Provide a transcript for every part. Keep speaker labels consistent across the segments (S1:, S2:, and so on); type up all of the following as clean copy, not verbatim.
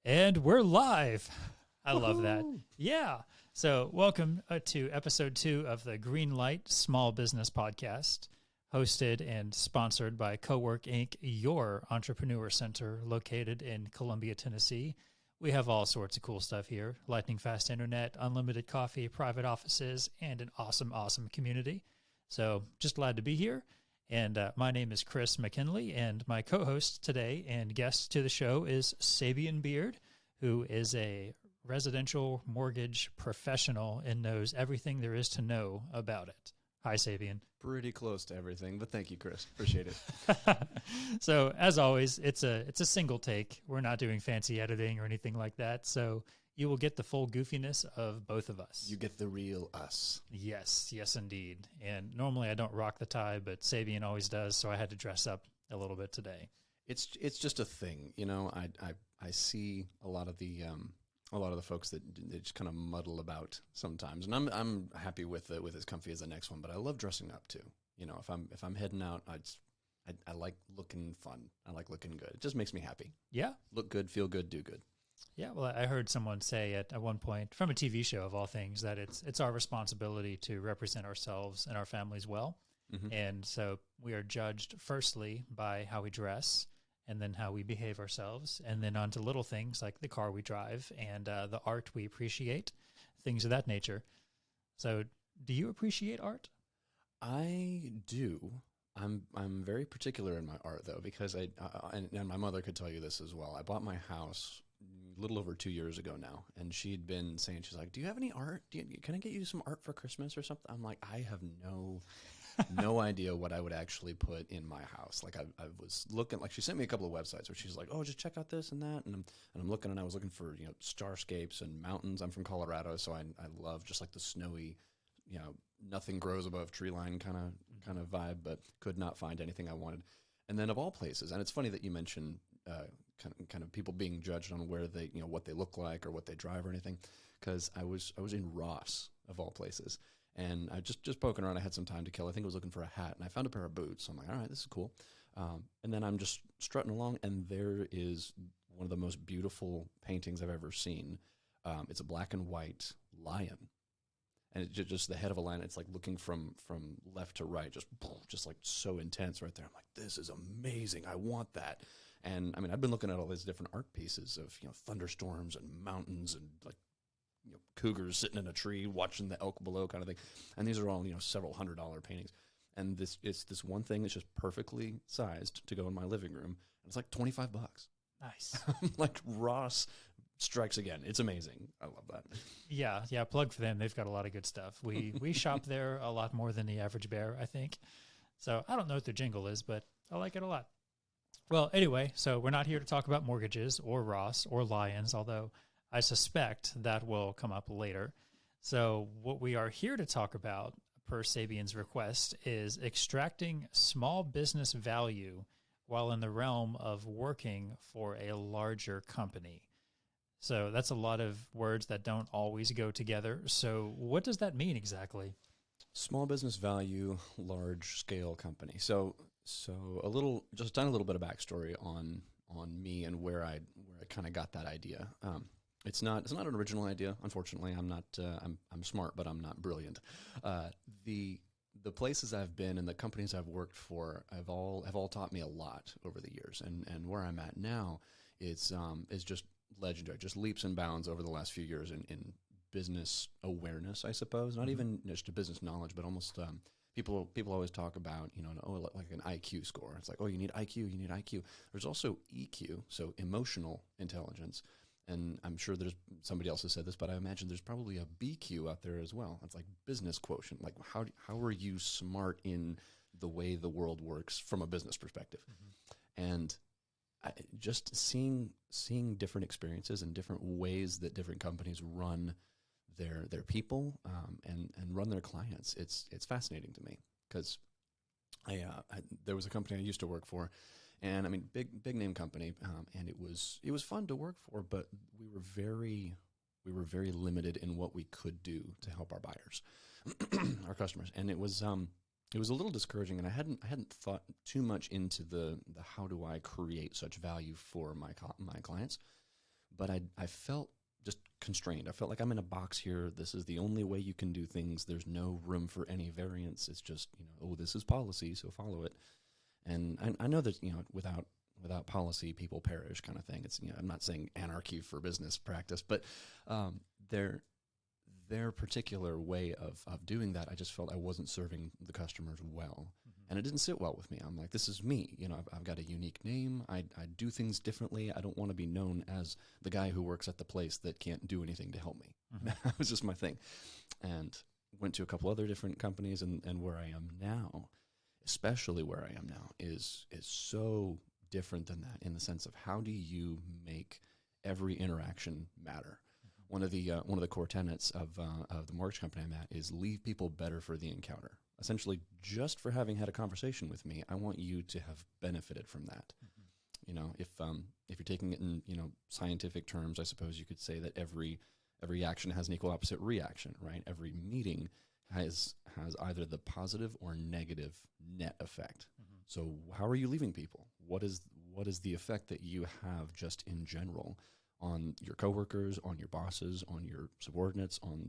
S1: And we're live. I love that. Yeah. So welcome to episode 2 of the Green Light Small Business Podcast, hosted and sponsored by Cowork Inc., your entrepreneur center located in Columbia, Tennessee. We have all sorts of cool stuff here: lightning fast internet, unlimited coffee, private offices, and an awesome community. So just glad to be here. And my name is Chris McKinley, and my co-host today and guest to the show is Sabian Beard, who is a residential mortgage professional and knows everything there is to know about it. Hi, Sabian.
S2: Pretty close to everything, but thank you, Chris. Appreciate it.
S1: So, as always, it's a single take. We're not doing fancy editing or anything like that. So you will get the full goofiness of both of us.
S2: You get the real us.
S1: Yes, indeed. And normally I don't rock the tie, but Sabian always does, so I had to dress up a little bit today.
S2: It's just a thing, you know. I see a lot of the folks that they just kind of muddle about sometimes, and I'm happy with as comfy as the next one. But I love dressing up too. You know, if I'm heading out, I like looking fun. I like looking good. It just makes me happy.
S1: Yeah,
S2: look good, feel good, do good.
S1: Yeah, well, I heard someone say at one point from a TV show of all things that it's our responsibility to represent ourselves and our families well. Mm-hmm. And so we are judged firstly by how we dress, and then how we behave ourselves, and then on to little things like the car we drive and the art we appreciate, things of that nature. So do you appreciate art?
S2: I do. I'm very particular in my art, though, because and my mother could tell you this as well. I bought my house a little over 2 years ago now, and she'd been saying, she's like, do you have any art? Can I get you some art for Christmas or something? I'm like, I have no idea what I would actually put in my house. Like I was looking, like she sent me a couple of websites where she's like, oh, just check out this and that. And I'm looking, and I was looking for, you know, starscapes and mountains. I'm from Colorado, so I love just like the snowy, you know, nothing grows above tree line kind of vibe, but could not find anything I wanted. And then of all places, and it's funny that you mentioned kind of people being judged on where they, you know, what they look like or what they drive or anything, because I was in Ross of all places, and I just poking around. I had some time to kill. I think I was looking for a hat, and I found a pair of boots. So I'm like, all right, this is cool. And then I'm just strutting along, and there is one of the most beautiful paintings I've ever seen. It's a black and white lion. And it's just the head of a lion. It's like looking from left to right, just like so intense right there. I'm like, this is amazing. I want that. And I mean, I've been looking at all these different art pieces of, you know, thunderstorms and mountains and, like, you know, cougars sitting in a tree watching the elk below kind of thing. And these are all, you know, several $100 paintings. And it's this one thing that's just perfectly sized to go in my living room. And it's like $25.
S1: Nice.
S2: Like Ross strikes again. It's amazing. I love that.
S1: Yeah. Plug for them. They've got a lot of good stuff. We shop there a lot more than the average bear, I think. So I don't know what their jingle is, but I like it a lot. Well, anyway, so we're not here to talk about mortgages or Ross or lions, although I suspect that will come up later. So what we are here to talk about, per Sabian's request, is extracting small business value while in the realm of working for a larger company. So that's a lot of words that don't always go together. So what does that mean exactly?
S2: Small business value, large scale company. So just a little bit of backstory on me and where I kind of got that idea. It's not an original idea. Unfortunately, I'm not. I'm smart, but I'm not brilliant. The places I've been and the companies I've worked for have all taught me a lot over the years. And where I'm at now is just legendary, just leaps and bounds over the last few years in business awareness, I suppose. Not even just a business knowledge, but almost people always talk about, you know, like an IQ score. It's like, oh, you need IQ. There's also EQ, so emotional intelligence. And I'm sure there's somebody else has said this, but I imagine there's probably a BQ out there as well. It's like business quotient. Like how are you smart in the way the world works from a business perspective? Mm-hmm. And just seeing different experiences and different ways that different companies run their people and run their clients, it's fascinating to me, because there was a company I used to work for, and I mean big name company, and it was fun to work for, but we were very limited in what we could do to help our buyers, our customers, and it was a little discouraging, and I hadn't thought too much into the how do I create such value for my clients. but I felt just constrained. I felt like I'm in a box here. This is the only way you can do things. There's no room for any variance. It's just, oh, this is policy, so follow it. And I know that, without policy, people perish kind of thing. It's, I'm not saying anarchy for business practice, but their particular way of doing that, I just felt I wasn't serving the customers well. And it didn't sit well with me. I'm like, this is me. I've got a unique name. I do things differently. I don't want to be known as the guy who works at the place that can't do anything to help me. That was just my thing. And went to a couple other different companies, and where I am now, especially where I am now, is so different than that, in the sense of how do you make every interaction matter? One of the core tenets of the mortgage company I'm at is leave people better for the encounter. Essentially, just for having had a conversation with me, I want you to have benefited from that. If you're taking it in scientific terms, I suppose you could say that every action has an equal opposite reaction, right? Every meeting has either the positive or negative net effect. So how are you leaving people? What is the effect that you have just in general on your coworkers, on your bosses, on your subordinates, and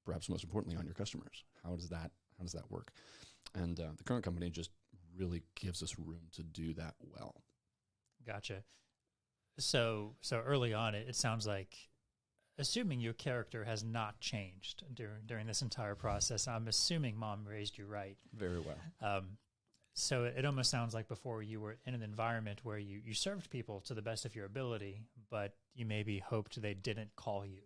S2: perhaps most importantly, on your customers? How does that work? And the current company just really gives us room to do that well.
S1: Gotcha. So early on, it sounds like, assuming your character has not changed during this entire process, I'm assuming mom raised you right.
S2: Very well.
S1: So it almost sounds like before you were in an environment where you served people to the best of your ability, but you maybe hoped they didn't call you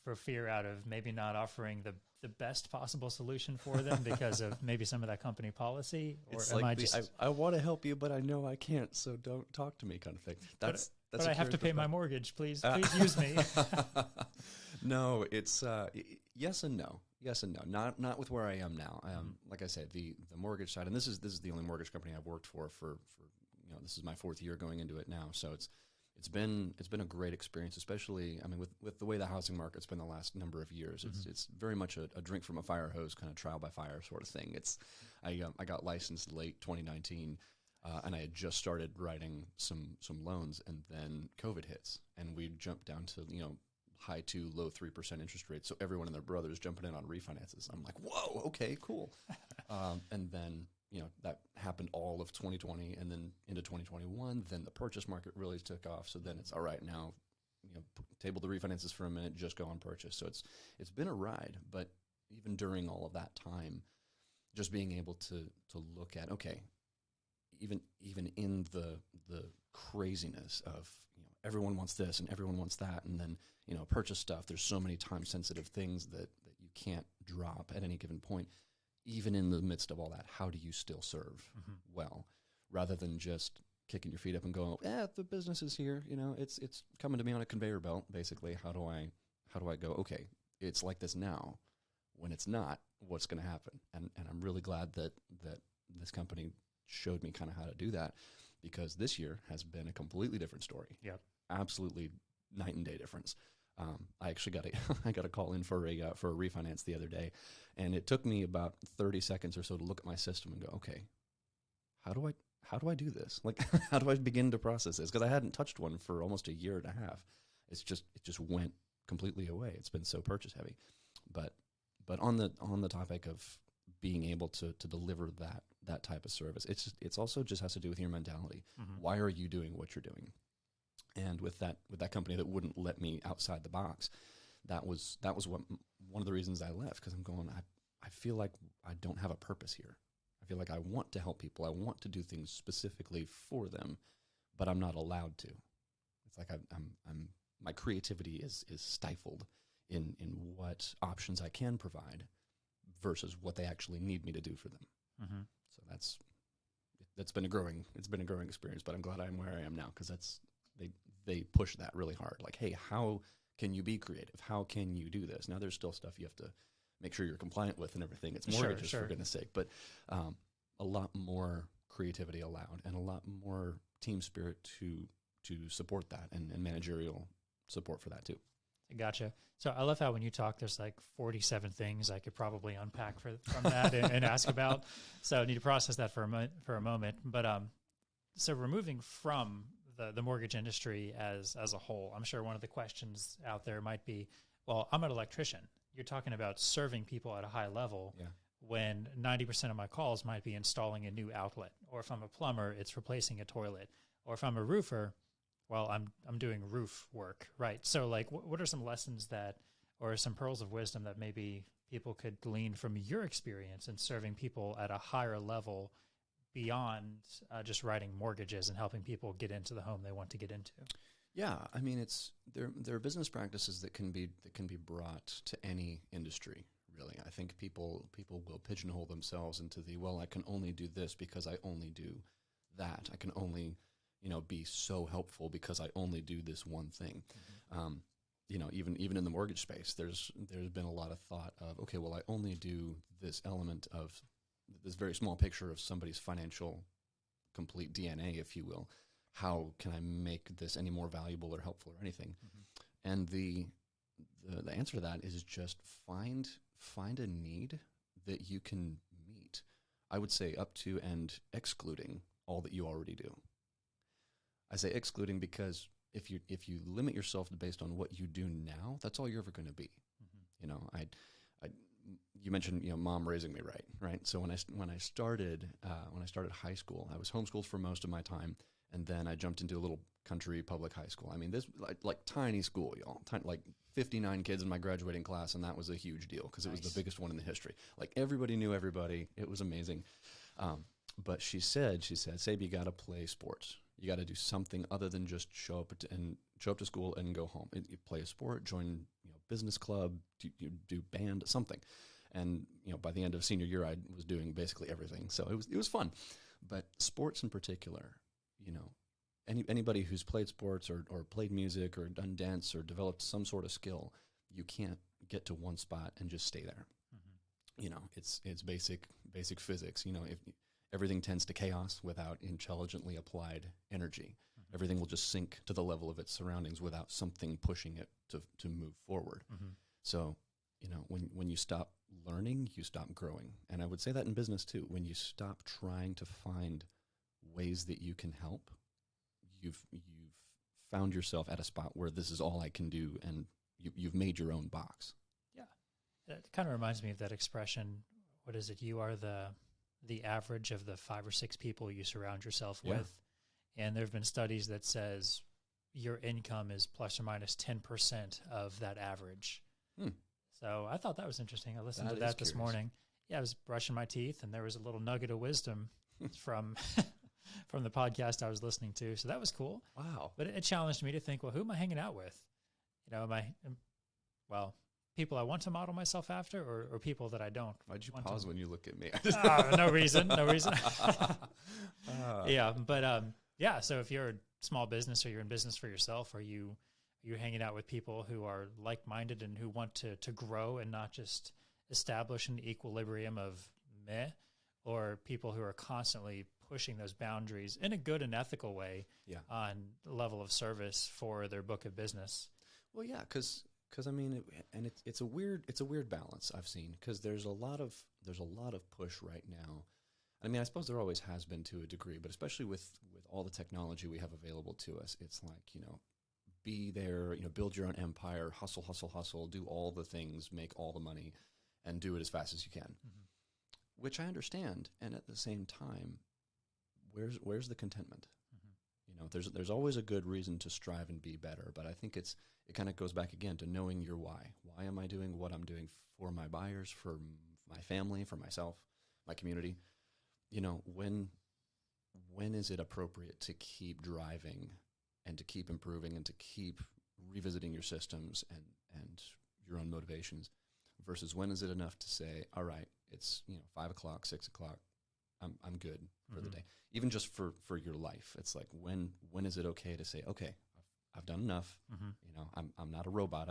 S1: for fear out of maybe not offering the best possible solution for them because of maybe some of that company policy? Or
S2: it's
S1: am
S2: like
S1: I
S2: I want to help you, but I know I can't, so don't talk to me kind of thing. That's
S1: but I have to pay my mortgage. Please use me.
S2: No, it's yes and no. Yes and no. Not with where I am now. Like I said, the mortgage side, and this is the only mortgage company I've worked for this is my 4th year going into it now. So it's been a great experience, especially, with the way the housing market's been the last number of years. It's very much a drink from a fire hose kind of trial by fire sort of thing. I got licensed late 2019, and I had just started writing some loans, and then COVID hits, and we jumped down to high 2, low 3% interest rates. So everyone and their brothers jumping in on refinances. I'm like, whoa, okay, cool. And then that happened all of 2020 and then into 2021. Then the purchase market really took off. So then it's all right now, table the refinances for a minute, just go on purchase. So it's been a ride, but even during all of that time, just being able to look at, okay, even in the craziness of, everyone wants this and everyone wants that. And then, purchase stuff, there's so many time sensitive things that you can't drop at any given point. Even in the midst of all that, how do you still serve well, rather than just kicking your feet up and going, the business is here, it's coming to me on a conveyor belt, basically. How do I go, okay, it's like this now. When it's not, what's going to happen? And I'm really glad that this company showed me kind of how to do that, because this year has been a completely different story.
S1: Yep.
S2: Absolutely night and day difference. I actually got a call in for a refinance the other day, and it took me about 30 seconds or so to look at my system and go, okay, how do I do this? Like, how do I begin to process this? Because I hadn't touched one for almost a year and a half. It just went completely away. It's been so purchase heavy, but on the topic of being able to deliver that type of service, it's also just has to do with your mentality. Why are you doing what you're doing? And with that company that wouldn't let me outside the box, that was one of the reasons I left, because I'm going, I feel like I don't have a purpose here. I feel like I want to help people. I want to do things specifically for them, but I'm not allowed to. It's like my creativity is stifled in what options I can provide versus what they actually need me to do for them. So that's been a growing experience, but I'm glad I'm where I am now, because they push that really hard. Like, hey, how can you be creative? How can you do this? Now, there's still stuff you have to make sure you're compliant with and everything. It's mortgages, for goodness sake, but a lot more creativity allowed, and a lot more team spirit to support that, and managerial support for that too.
S1: Gotcha. So I love how when you talk, there's like 47 things I could probably unpack from that and ask about. So I need to process that for a moment. But so removing from the mortgage industry as a whole. I'm sure one of the questions out there might be, well, I'm an electrician. You're talking about serving people at a high level when 90% of my calls might be installing a new outlet. Or if I'm a plumber, it's replacing a toilet. Or if I'm a roofer, well, I'm doing roof work, right? So like, what are some lessons that, or some pearls of wisdom that maybe people could glean from your experience in serving people at a higher level beyond just writing mortgages and helping people get into the home they want to get into?
S2: Yeah, I mean, there are business practices that can be brought to any industry. Really, I think people will pigeonhole themselves into well, I can only do this because I only do that. I can only be so helpful because I only do this one thing. Even in the mortgage space, there's been a lot of thought of, okay, well, I only do this element of this very small picture of somebody's financial complete DNA, if you will. How can I make this any more valuable or helpful or anything? And the answer to that is just find a need that you can meet. I would say up to and excluding all that you already do. I say excluding because if you limit yourself based on what you do now, that's all you're ever going to be. You mentioned mom raising me right. So when I started high school, I was homeschooled for most of my time, and then I jumped into a little country public high school. I mean, this like tiny school, y'all, like 59 kids in my graduating class, and that was a huge deal because it was the biggest one in the history. Like everybody knew everybody. It was amazing. But she said, Sabi, you got to play sports. You got to do something other than just show up to school and go home. You play a sport, join business club, you do band, something. And by the end of senior year, I was doing basically everything. So it was fun. But sports in particular, anybody who's played sports or played music or done dance or developed some sort of skill, you can't get to one spot and just stay there. It's basic physics. If everything tends to chaos without intelligently applied energy. Everything will just sink to the level of its surroundings without something pushing it to move forward. So, when you stop learning, you stop growing. And I would say that in business too. When you stop trying to find ways that you can help, you've found yourself at a spot where this is all I can do, and you've made your own box.
S1: Yeah. It kind of reminds me of that expression, what is it? You are the average of the 5 or 6 people you surround yourself with. And there have been studies that says your income is plus or minus 10% of that average. So I thought that was interesting. I listened to that this morning. Yeah, I was brushing my teeth, and there was a little nugget of wisdom from the podcast I was listening to. So that was cool.
S2: Wow.
S1: But it challenged me to think, well, who am I hanging out with? People I want to model myself after, or people that I don't.
S2: Why'd you pause when you look at me?
S1: No reason. Yeah, but so if you're a small business or you're in business for yourself, or you're hanging out with people who are like-minded and who want to grow and not just establish an equilibrium of meh, or people who are constantly pushing those boundaries in a good and ethical way on the level of service for their book of business.
S2: Well, yeah, because I mean, it's a weird balance I've seen, because there's a lot of push right now. I mean, I suppose there always has been to a degree, but especially with all the technology we have available to us, it's like, be there, build your own empire, hustle, do all the things, make all the money, and do it as fast as you can, which I understand. And at the same time, where's the contentment? There's always a good reason to strive and be better, but I think it kind of goes back again to knowing your why. Why am I doing what I'm doing for my buyers, for my family, for myself, my community? When is it appropriate to keep driving and to keep improving and to keep revisiting your systems and your own motivations, versus when is it enough to say, all right, it's 5 o'clock, 6 o'clock, I'm good for the day. Even just for your life, it's like when is it okay to say, okay, I've done enough. I'm not a robot.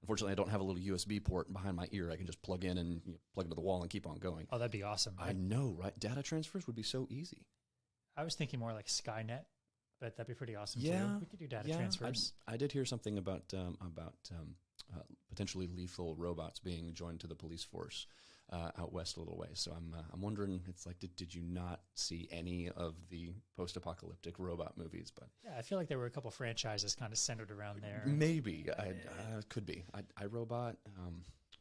S2: Unfortunately, I don't have a little USB port behind my ear I can just plug in and plug it to the wall and keep on going.
S1: Oh, that'd be awesome.
S2: I know, right? Data transfers would be so easy.
S1: I was thinking more like Skynet, but that'd be pretty awesome too. We could do data transfers.
S2: I did hear something about potentially lethal robots being joined to the police force. out west a little way. So I'm wondering, it's like, did you not see any of the post-apocalyptic robot movies? But
S1: Yeah, I feel like there were a couple franchises kind of centered around there.
S2: maybe could be. I Robot.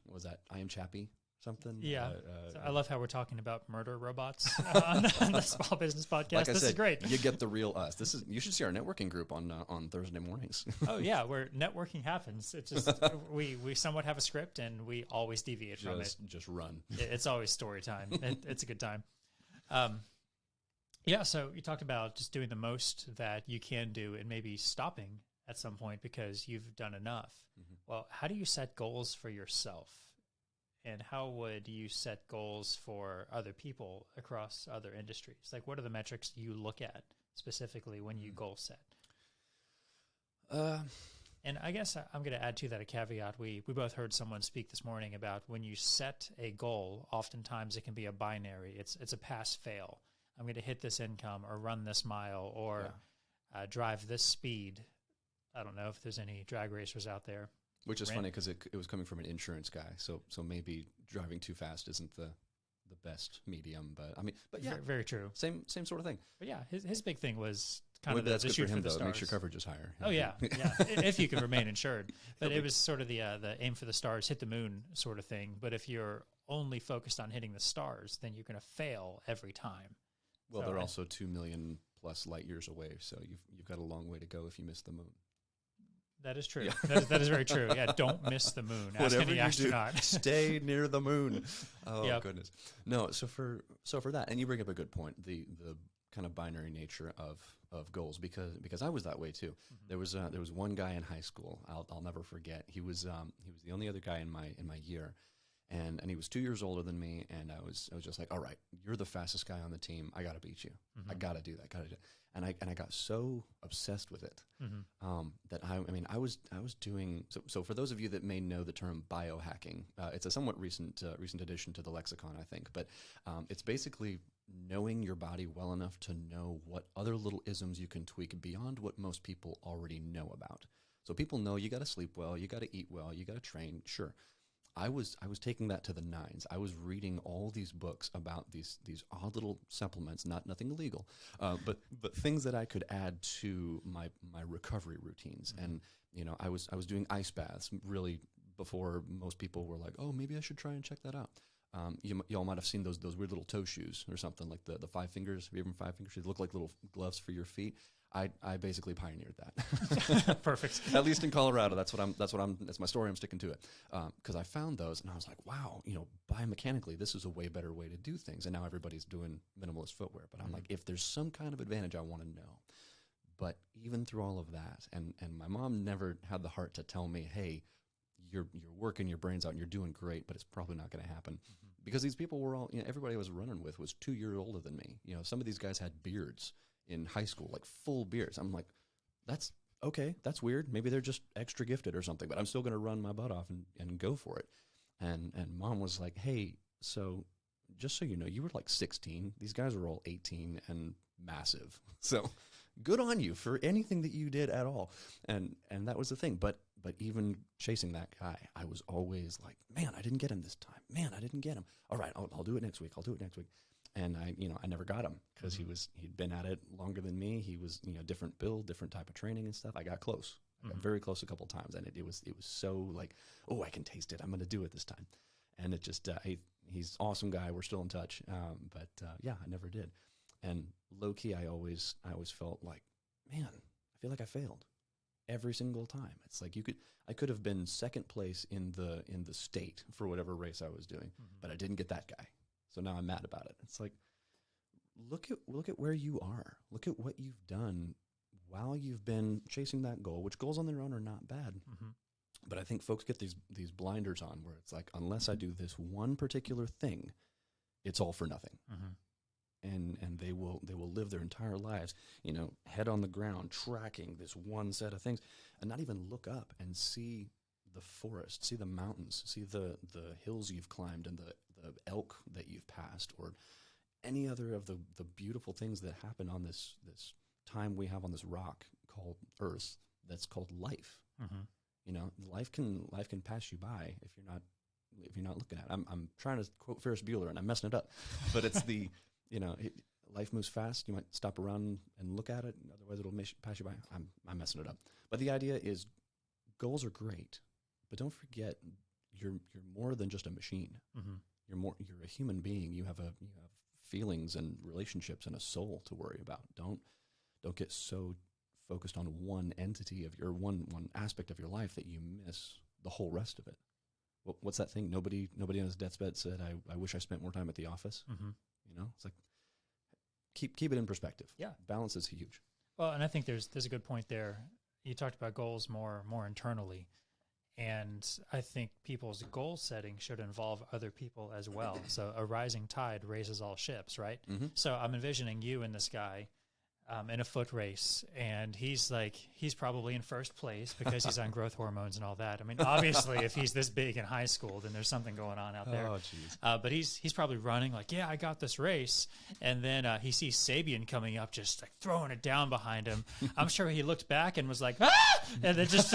S2: What was that? I Am Chappie. Something.
S1: Yeah. So I love how we're talking about murder robots on the Small Business Podcast.
S2: Like
S1: This is great.
S2: You get the real us. You should see our networking group on Thursday mornings.
S1: Oh yeah, where networking happens. It's just we somewhat have a script and we always deviate from it.
S2: Just run.
S1: It's always story time. It's a good time. Yeah. So you talked about just doing the most that you can do and maybe stopping at some point because you've done enough. Mm-hmm. Well, how do you set goals for yourself? And how would you set goals for other people across other industries? Like, what are the metrics you look at specifically when you goal set? And I guess I'm going to add to that a caveat. We both heard someone speak this morning about when you set a goal, oftentimes it can be a binary. It's a pass-fail. I'm going to hit this income or run this mile or drive this speed. I don't know if there's any drag racers out there.
S2: Which is funny because it was coming from an insurance guy, so maybe driving too fast isn't the best medium. But yeah,
S1: very true.
S2: Same sort of thing.
S1: But yeah, his big thing was kind of
S2: that's
S1: the
S2: good
S1: shoot
S2: for him
S1: the
S2: though.
S1: stars.
S2: It makes your coverage is higher.
S1: Oh yeah, if you can remain insured. But it was sort of the aim for the stars, hit the moon sort of thing. But if you're only focused on hitting the stars, then you're going to fail every time.
S2: Well, they're also 2 million plus light years away, so you've got a long way to go if you miss the moon.
S1: That is true.
S2: Yeah.
S1: That is very true. Yeah, don't miss the moon. Ask
S2: Whatever
S1: any astronaut.
S2: Do, stay near the moon. Oh
S1: Yep.
S2: Goodness. No, so for that, and you bring up a good point, the kind of binary nature of goals, because I was that way too. Mm-hmm. There was one guy in high school I'll never forget. He was the only other guy in my year. And he was 2 years older than me, and I was just like, all right, you're the fastest guy on the team. I got to beat you. Mm-hmm. I got to do that. Got to do it. And I got so obsessed with it that I was doing so. For those of you that may know the term biohacking, it's a somewhat recent addition to the lexicon, I think. But it's basically knowing your body well enough to know what other little isms you can tweak beyond what most people already know about. So people know you got to sleep well, you got to eat well, you got to train. Sure. I was taking that to the nines. I was reading all these books about these odd little supplements, nothing illegal, but things that I could add to my recovery routines. Mm-hmm. And I was doing ice baths really before most people were like, oh, maybe I should try and check that out. Y'all might have seen those weird little toe shoes or something, like the 5 fingers. Have you ever 5 finger shoes? They look like little gloves for your feet. I basically pioneered that.
S1: Perfect.
S2: At least in Colorado, that's my story. I'm sticking to it. Cause I found those and I was like, wow, biomechanically, this is a way better way to do things. And now everybody's doing minimalist footwear, but I'm like, if there's some kind of advantage, I want to know. But even through all of that, and my mom never had the heart to tell me, hey, you're working your brains out and you're doing great, but it's probably not going to happen. Mm-hmm. Because these people were all, everybody I was running with was 2 years older than me. Some of these guys had beards in high school, like full beards. I'm like, that's okay. That's weird. Maybe they're just extra gifted or something, but I'm still going to run my butt off and go for it. And mom was like, hey, so just so you know, you were like 16. These guys are all 18 and massive. So good on you for anything that you did at all. And that was the thing. But even chasing that guy, I was always like, man, I didn't get him this time. Man, I didn't get him. All right, I'll do it next week. I'll do it next week. And I never got him because he'd been at it longer than me. He was, different build, different type of training and stuff. I got close. I got very close a couple of times, and it was so like, oh, I can taste it. I'm going to do it this time. And it just, he's an awesome guy. We're still in touch. But I never did. And low key, I always felt like, man, I feel like I failed every single time. It's like I could have been second place in the state for whatever race I was doing, but I didn't get that guy. So now I'm mad about it. It's like, look at where you are. Look at what you've done while you've been chasing that goal, which goals on their own are not bad. Mm-hmm. But I think folks get these blinders on where it's like, unless I do this one particular thing, it's all for nothing. Mm-hmm. And they will live their entire lives, head on the ground, tracking this one set of things, and not even look up and see the forest, see the mountains, see the hills you've climbed and the elk that you've passed, or any other of the beautiful things that happen on this time we have on this rock called Earth that's called life. Mm-hmm. Life can pass you by if you're not if you're not looking at it. I'm trying to quote Ferris Bueller and I'm messing it up, but it's the, life moves fast. You might stop around and look at it. Otherwise it'll pass you by. I'm messing it up. But the idea is goals are great, but don't forget you're more than just a machine.
S1: Mm-hmm.
S2: You're a human being. You have feelings and relationships and a soul to worry about. Don't get so focused on one entity of your one aspect of your life that you miss the whole rest of it. What's that thing? Nobody on his deathbed said, I wish I spent more time at the office.
S1: Mm-hmm.
S2: It's like, keep it in perspective.
S1: Yeah.
S2: Balance is huge.
S1: Well, and I think there's a good point there. You talked about goals more internally. And I think people's goal setting should involve other people as well. So a rising tide raises all ships, right?
S2: Mm-hmm.
S1: So I'm envisioning you and this guy in a foot race, and he's probably in first place because he's on growth hormones and all that. I mean, obviously, if he's this big in high school, then there's something going on out there.
S2: Oh, jeez.
S1: But he's probably running like, yeah, I got this race. And then he sees Sabian coming up, just like throwing it down behind him. I'm sure he looked back and was like, ah! And then just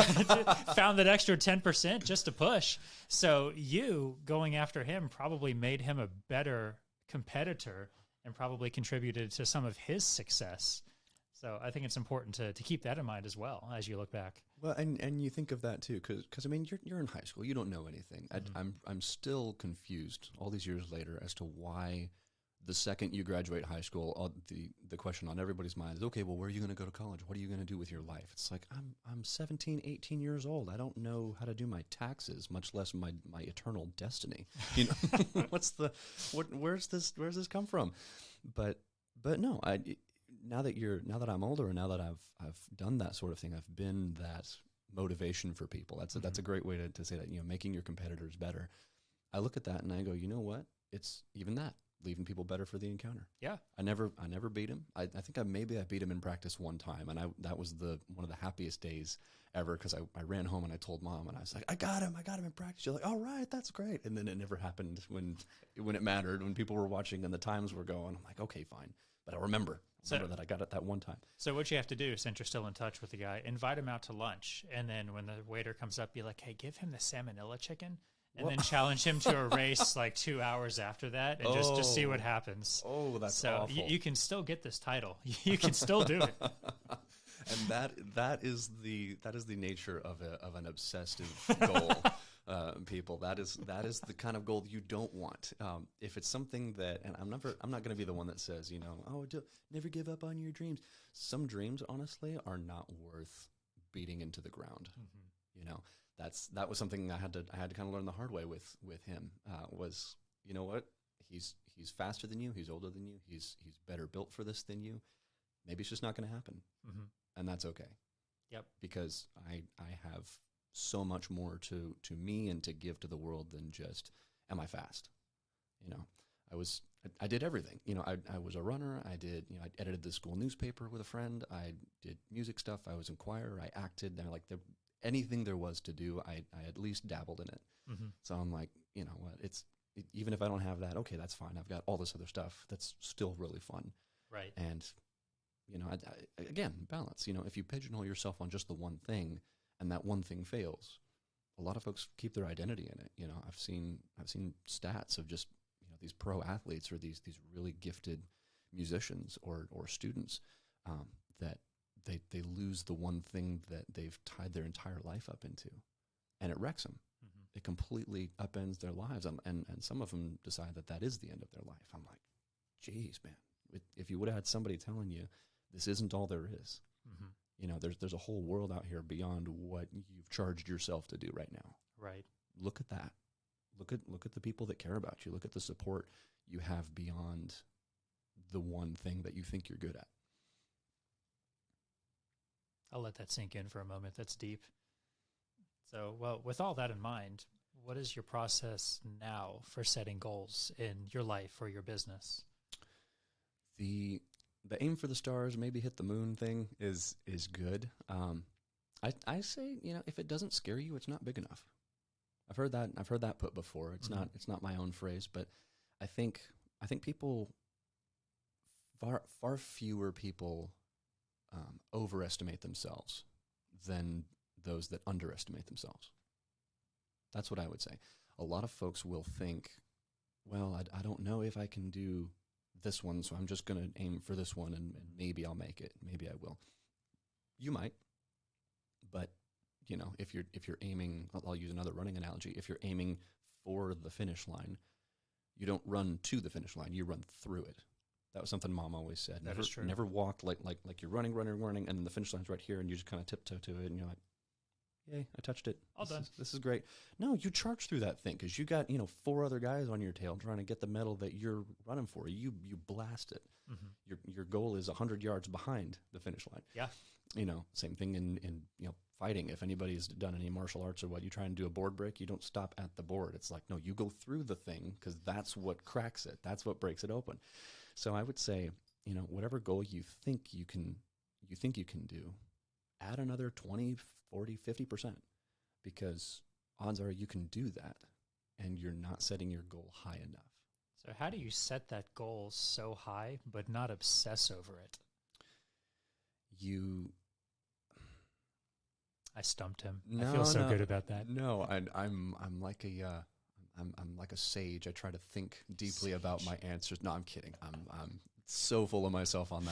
S1: found that extra 10% just to push. So you going after him probably made him a better competitor and probably contributed to some of his success. So I think it's important to keep that in mind as well as you look back.
S2: Well, and you think of that too, because I mean, you're in high school, you don't know anything.
S1: Mm-hmm.
S2: I'm still confused all these years later as to why the second you graduate high school, the question on everybody's mind is, okay, well, where are you going to go to college? What are you going to do with your life? It's like, I'm 17, 18 years old. I don't know how to do my taxes, much less my eternal destiny. Where's this come from? But no, now that I'm older and now that I've done that sort of thing, I've been that motivation for people. That's a great way to say that, making your competitors better. I look at that and I go, you know what? It's even that. Leaving people better for the encounter. Yeah. I never beat him. I think I beat him in practice one time, and that was one of the happiest days ever, because I ran home and I told Mom, and I was like, I got him in practice. She's like, all right, that's great. And then it never happened when it mattered, when people were watching and the times were going. I'm like, okay, fine. But I remember that I got it that one time.
S1: So what you have to do, since you're still in touch with the guy, invite him out to lunch, and then when the waiter comes up, be like, hey, give him the salmonella chicken. And then challenge him to a race like 2 hours after that, and just see what happens.
S2: Oh, that's
S1: so
S2: awful.
S1: You can still get this title. You can still do it.
S2: And that is the nature of an obsessive goal. People, that is the kind of goal you don't want. If it's something that, and I'm not going to be the one that says, never give up on your dreams. Some dreams, honestly, are not worth beating into the ground. Mm-hmm. That was something I had to kind of learn the hard way with him. Was, you know what? He's faster than you. He's older than you. He's better built for this than you. Maybe it's just not going to happen, and that's okay. Yep. Because I have so much more to me and to give to the world than just, am I fast? I did everything. I was a runner. I edited the school newspaper with a friend. I did music stuff. I was in choir. I acted. And anything there was to do, I at least dabbled in it. Mm-hmm. So I'm like, you know what? Even if I don't have that, okay, that's fine. I've got all this other stuff that's still really fun. Right. And, again, balance. If you pigeonhole yourself on just the one thing and that one thing fails, a lot of folks keep their identity in it. I've seen stats of just, these pro athletes or these really gifted musicians or students that they lose the one thing that they've tied their entire life up into, and it wrecks them. Mm-hmm. It completely upends their lives, and some of them decide that is the end of their life. I'm like, geez, man, if you would have had somebody telling you this isn't all there is, there's a whole world out here beyond what you've charged yourself to do right now. Right. Look at that. Look at the people that care about you. Look at the support you have beyond the one thing that you think you're good at.
S1: I'll let that sink in for a moment. That's deep. So, well, with all that in mind, what is your process now for setting goals in your life or your business?
S2: The aim for the stars, maybe hit the moon thing is good. I say, if it doesn't scare you, it's not big enough. I've heard that put before. It's not my own phrase, but I think people, far fewer people overestimate themselves than those that underestimate themselves. That's what I would say. a lot of folks will think, well, I don't know if I can do this one, so I'm just going to aim for this one, and maybe I'll make it. Maybe I will. You might, but if you're aiming, I'll use another running analogy. If you're aiming for the finish line, you don't run to the finish line. You run through it. That was something Mom always said.
S1: That is true.
S2: Never walk like you're running, and then the finish line's right here, and you just kind of tiptoe to it, and you're like, yay, I touched it.
S1: All done.
S2: This is great. No, you charge through that thing because you got 4 other guys on your tail trying to get the medal that you're running for. You blast it. Mm-hmm. Your goal is 100 yards behind the finish line.
S1: Yeah.
S2: Same thing in fighting. If anybody's done any martial arts or what, you try and do a board break, you don't stop at the board. It's like, no, you go through the thing because that's what cracks it. That's what breaks it open. So I would say, whatever goal you think you can do, add another 20, 40, 50%, because odds are you can do that and you're not setting your goal high enough.
S1: So how do you set that goal so high but not obsess over it? I stumped him. I feel so good about that.
S2: No, I'm like a sage. I try to think deeply about my answers. No, I'm kidding. I'm so full of myself on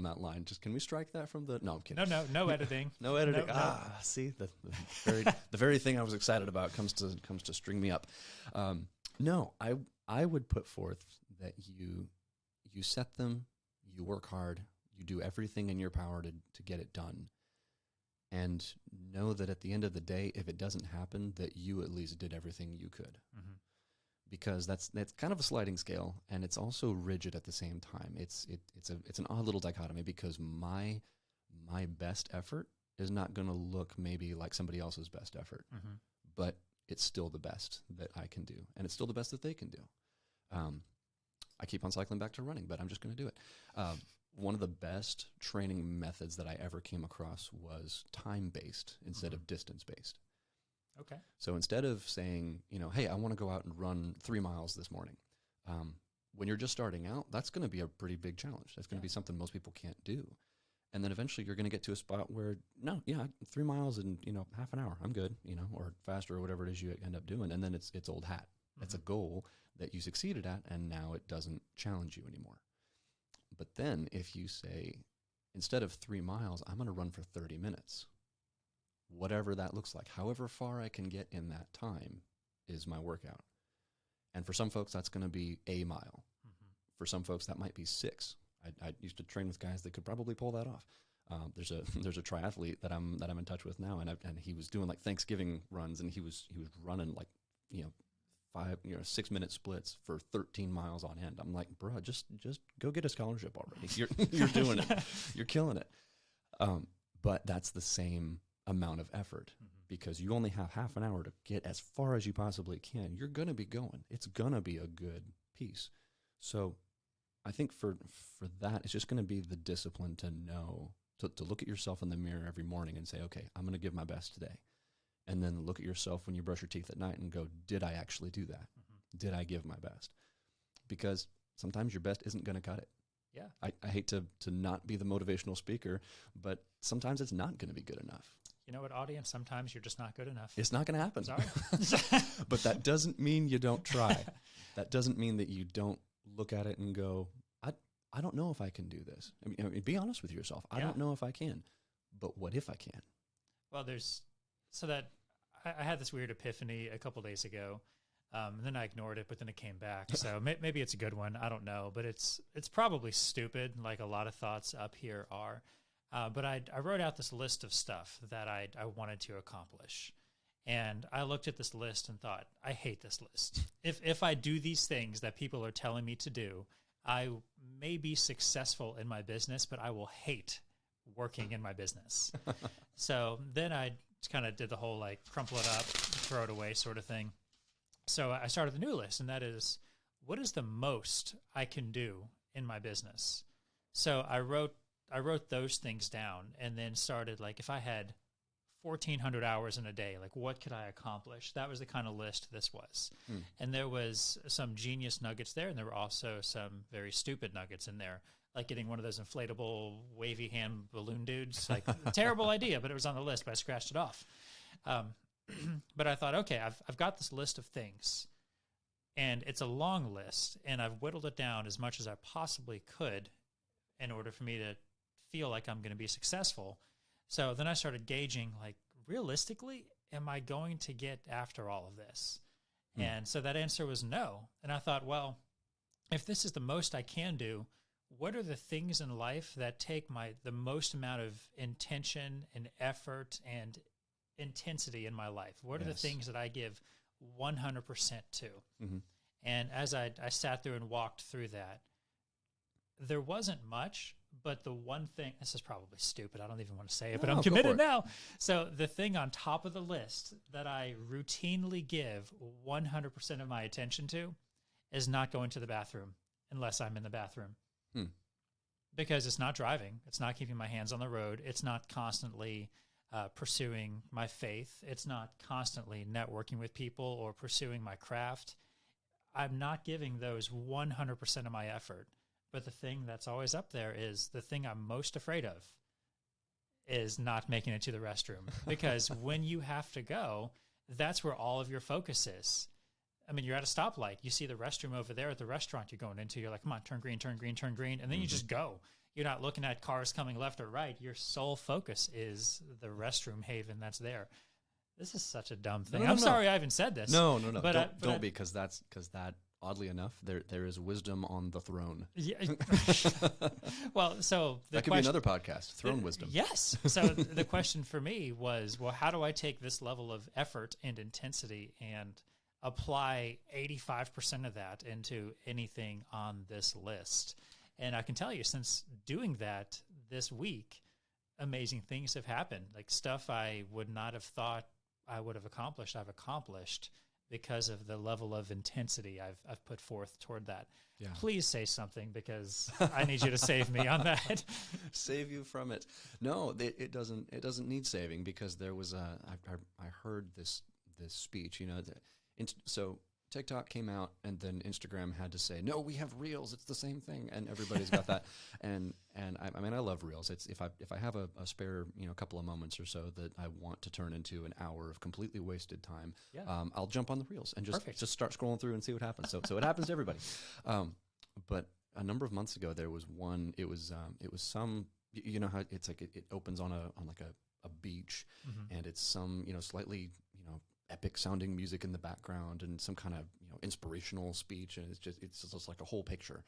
S2: that line. Just, can we strike that from the? No, I'm kidding.
S1: No editing.
S2: No editing.
S1: No.
S2: See, the very thing I was excited about comes to string me up. No, I would put forth that you set them, you work hard, you do everything in your power to get it done, and know that at the end of the day, if it doesn't happen, that you at least did everything you could. Mm-hmm. Because that's kind of a sliding scale, and it's also rigid at the same time. It's an odd little dichotomy, because my best effort is not going to look maybe like somebody else's best effort, mm-hmm. but it's still the best that I can do, and it's still the best that they can do. I keep on cycling back to running, but I'm just going to do it. One of the best training methods that I ever came across was time-based instead of distance-based.
S1: Okay.
S2: So instead of saying, hey, I want to go out and run 3 miles this morning, when you're just starting out, that's going to be a pretty big challenge. That's going to be something most people can't do. And then eventually you're going to get to a spot where, 3 miles in, half an hour, I'm good, or faster, or whatever it is you end up doing. And then it's old hat. That's a goal that you succeeded at, and now it doesn't challenge you anymore. But then if you say, instead of 3 miles, I'm going to run for 30 minutes, whatever that looks like, however far I can get in that time is my workout. And for some folks, that's going to be a mile. Mm-hmm. For some folks, that might be 6. I used to train with guys that could probably pull that off. There's a triathlete that I'm in touch with now, and he was doing like Thanksgiving runs, and he was running like 6-minute splits for 13 miles on end. I'm like, bro, just go get a scholarship already. You're doing it. You're killing it. But that's the same amount of effort, because you only have half an hour to get as far as you possibly can. You're going to be going. It's going to be a good piece. So I think for that, it's just going to be the discipline to know, to look at yourself in the mirror every morning and say, okay, I'm going to give my best today. And then look at yourself when you brush your teeth at night and go, did I actually do that? Mm-hmm. Did I give my best? Because sometimes your best isn't going to cut it.
S1: Yeah.
S2: I hate to not be the motivational speaker, but sometimes it's not going to be good enough.
S1: You know what, audience? Sometimes you're just not good enough.
S2: It's not going to happen.
S1: Sorry.
S2: But that doesn't mean you don't try. That doesn't mean that you don't look at it and go, I don't know if I can do this. I mean, be honest with yourself. I don't know if I can, but what if I can?
S1: Well, I had this weird epiphany a couple days ago, and then I ignored it, but then it came back. So maybe it's a good one. I don't know, but it's probably stupid, like a lot of thoughts up here are. But I wrote out this list of stuff that I wanted to accomplish. And I looked at this list and thought, I hate this list. If I do these things that people are telling me to do, I may be successful in my business, but I will hate working in my business. So then I kind of did the whole like crumple it up, throw it away sort of thing. So I started the new list, and that is, what is the most I can do in my business? So I wrote those things down, and then started like, if I had 1,400 hours in a day, like what could I accomplish? That was the kind of list this was. And there was some genius nuggets there, and there were also some very stupid nuggets in there, like getting one of those inflatable wavy hand balloon dudes. Like, terrible idea, but it was on the list, but I scratched it off. But I thought, okay, I've got this list of things, and it's a long list, and I've whittled it down as much as I possibly could in order for me to feel like I'm going to be successful. So then I started gauging, like, realistically, am I going to get after all of this? And so that answer was no. And I thought, well, if this is the most I can do, what are the things in life that take the most amount of intention and effort and intensity in my life? What are the things that I give 100% to? And as I sat through and walked through that, there wasn't much, but the one thing, this is probably stupid, I don't even want to say it, but I'm committed now. So the thing on top of the list that I routinely give 100% of my attention to is not going to the bathroom unless I'm in the bathroom. Because it's not driving. It's not keeping my hands on the road. It's not constantly pursuing my faith. It's not constantly networking with people or pursuing my craft. I'm not giving those 100% of my effort. But the thing that's always up there is the thing I'm most afraid of is not making it to the restroom. Because when you have to go, that's where all of your focus is. I mean, you're at a stoplight. You see the restroom over there at the restaurant you're going into. You're like, come on, turn green, turn green, turn green. And then you just go. You're not looking at cars coming left or right. Your sole focus is the restroom haven that's there. This is such a dumb thing. I'm sorry I even said this.
S2: No. But don't be, because that, oddly enough, there is wisdom on the throne.
S1: Yeah. Well, so
S2: that could be another podcast, Throne Wisdom.
S1: Yes. So the question for me was, well, how do I take this level of effort and intensity and apply 85% of that into anything on this list? And I can tell you, since doing that this week, amazing things have happened. Like stuff I would not have thought I would have accomplished, I've accomplished because of the level of intensity I've put forth toward that. Yeah. Please say something, because I need you to save me on that.
S2: Save you from it. No, it doesn't need saving, because there was I heard this speech, so TikTok came out, and then Instagram had to say, no, we have Reels. It's the same thing. And everybody's got that. And I mean, I love Reels. It's if I have a spare, couple of moments or so that I want to turn into an hour of completely wasted time, I'll jump on the Reels and just start scrolling through and see what happens. So it happens to everybody. But a number of months ago, there was one, it was some, you know how it's like, it opens on like a beach, and it's some, slightly, epic sounding music in the background and some kind of inspirational speech, and it's just like a whole picture.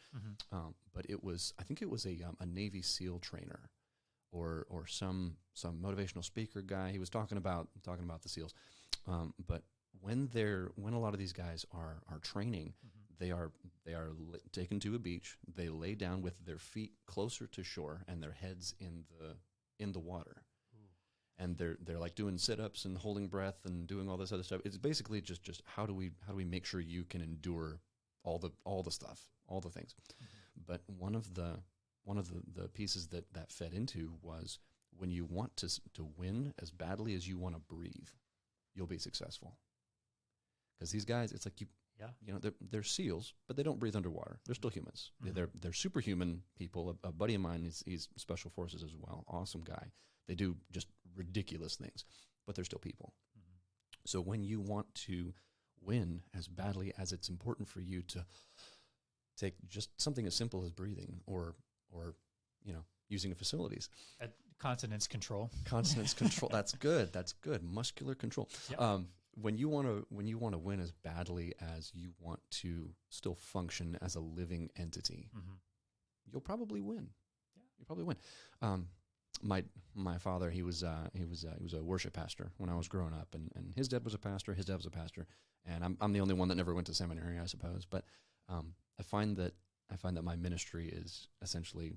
S2: But I think it was a Navy SEAL trainer or some motivational speaker guy. He was talking about the SEALs. But when a lot of these guys are training, they are taken to a beach. They lay down with their feet closer to shore and their heads in the water. And they're like doing sit-ups and holding breath and doing all this other stuff. It's basically just how do we make sure you can endure all the stuff, all the things. But one of the pieces that fed into was, when you want to win as badly as you want to breathe, you'll be successful. Because these guys, it's like they're SEALs, but they don't breathe underwater. They're still humans. They're superhuman people. A buddy of mine, he's Special Forces as well. Awesome guy. They do just ridiculous things, but they're still people. So when you want to win as badly as it's important for you to take just something as simple as breathing or using the facilities.
S1: Continence control. That's good. Muscular control. Yep. When you want to win as badly as you want to still function as a living entity, you'll probably win. Yeah. You'll probably win. My father, he was a worship pastor when I was growing up, and his dad was a pastor. His dad was a pastor, and I'm the only one that never went to seminary, I suppose. But I find that my ministry is essentially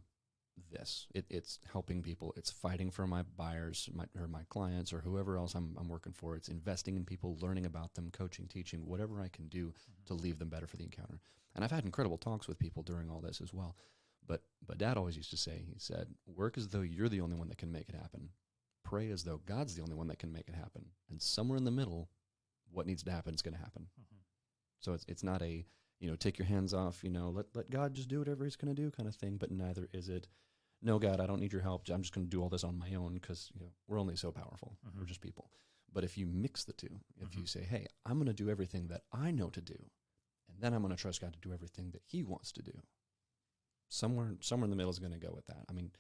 S1: this. It's helping people. It's fighting for my buyers, my clients, or whoever else I'm working for. It's investing in people, learning about them, coaching, teaching, whatever I can do to leave them better for the encounter. And I've had incredible talks with people during all this as well. But Dad always used to say, he said, work as though you're the only one that can make it happen. Pray as though God's the only one that can make it happen. And somewhere in the middle, what needs to happen is going to happen. So it's not a, take your hands off, let God just do whatever he's going to do kind of thing. But neither is it, no, God, I don't need your help. I'm just going to do all this on my own, because we're only so powerful. We're just people.
S2: But if you mix the two, if you say, hey, I'm going to do everything that I know to do, and then I'm going to trust God to do everything that he wants to do, somewhere in the middle is going to go with that. I mean,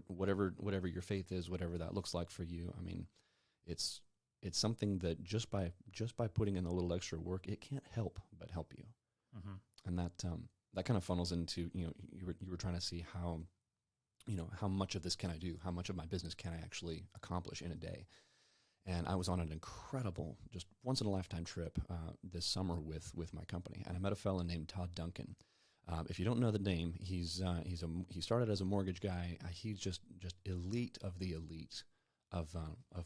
S2: whatever your faith is, whatever that looks like for you, I mean, it's something that just by putting in a little extra work, it can't help but help you. And that kind of funnels into, you were trying to see how much of this can I do? How much of my business can I actually accomplish in a day? And I was on an incredible, just once in a lifetime trip this summer with my company, and I met a fellow named Todd Duncan. If you don't know the name, he started as a mortgage guy. He's just elite of the elite of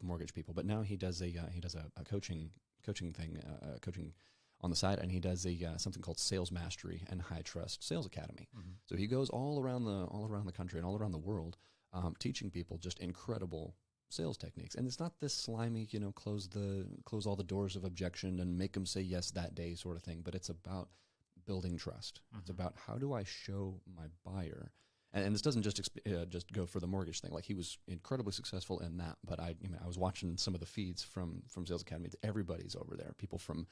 S2: mortgage people. But now he does a coaching thing, coaching on the side, and he does something called Sales Mastery and High Trust Sales Academy. So he goes all around the country and all around the world, teaching people just incredible sales techniques. And it's not this slimy, close all the doors of objection and make them say yes that day sort of thing, but it's about building trust. It's about, how do I show my buyer? And this doesn't just go for the mortgage thing. Like, he was incredibly successful in that, but I was watching some of the feeds from Sales Academy. Everybody's over there. People from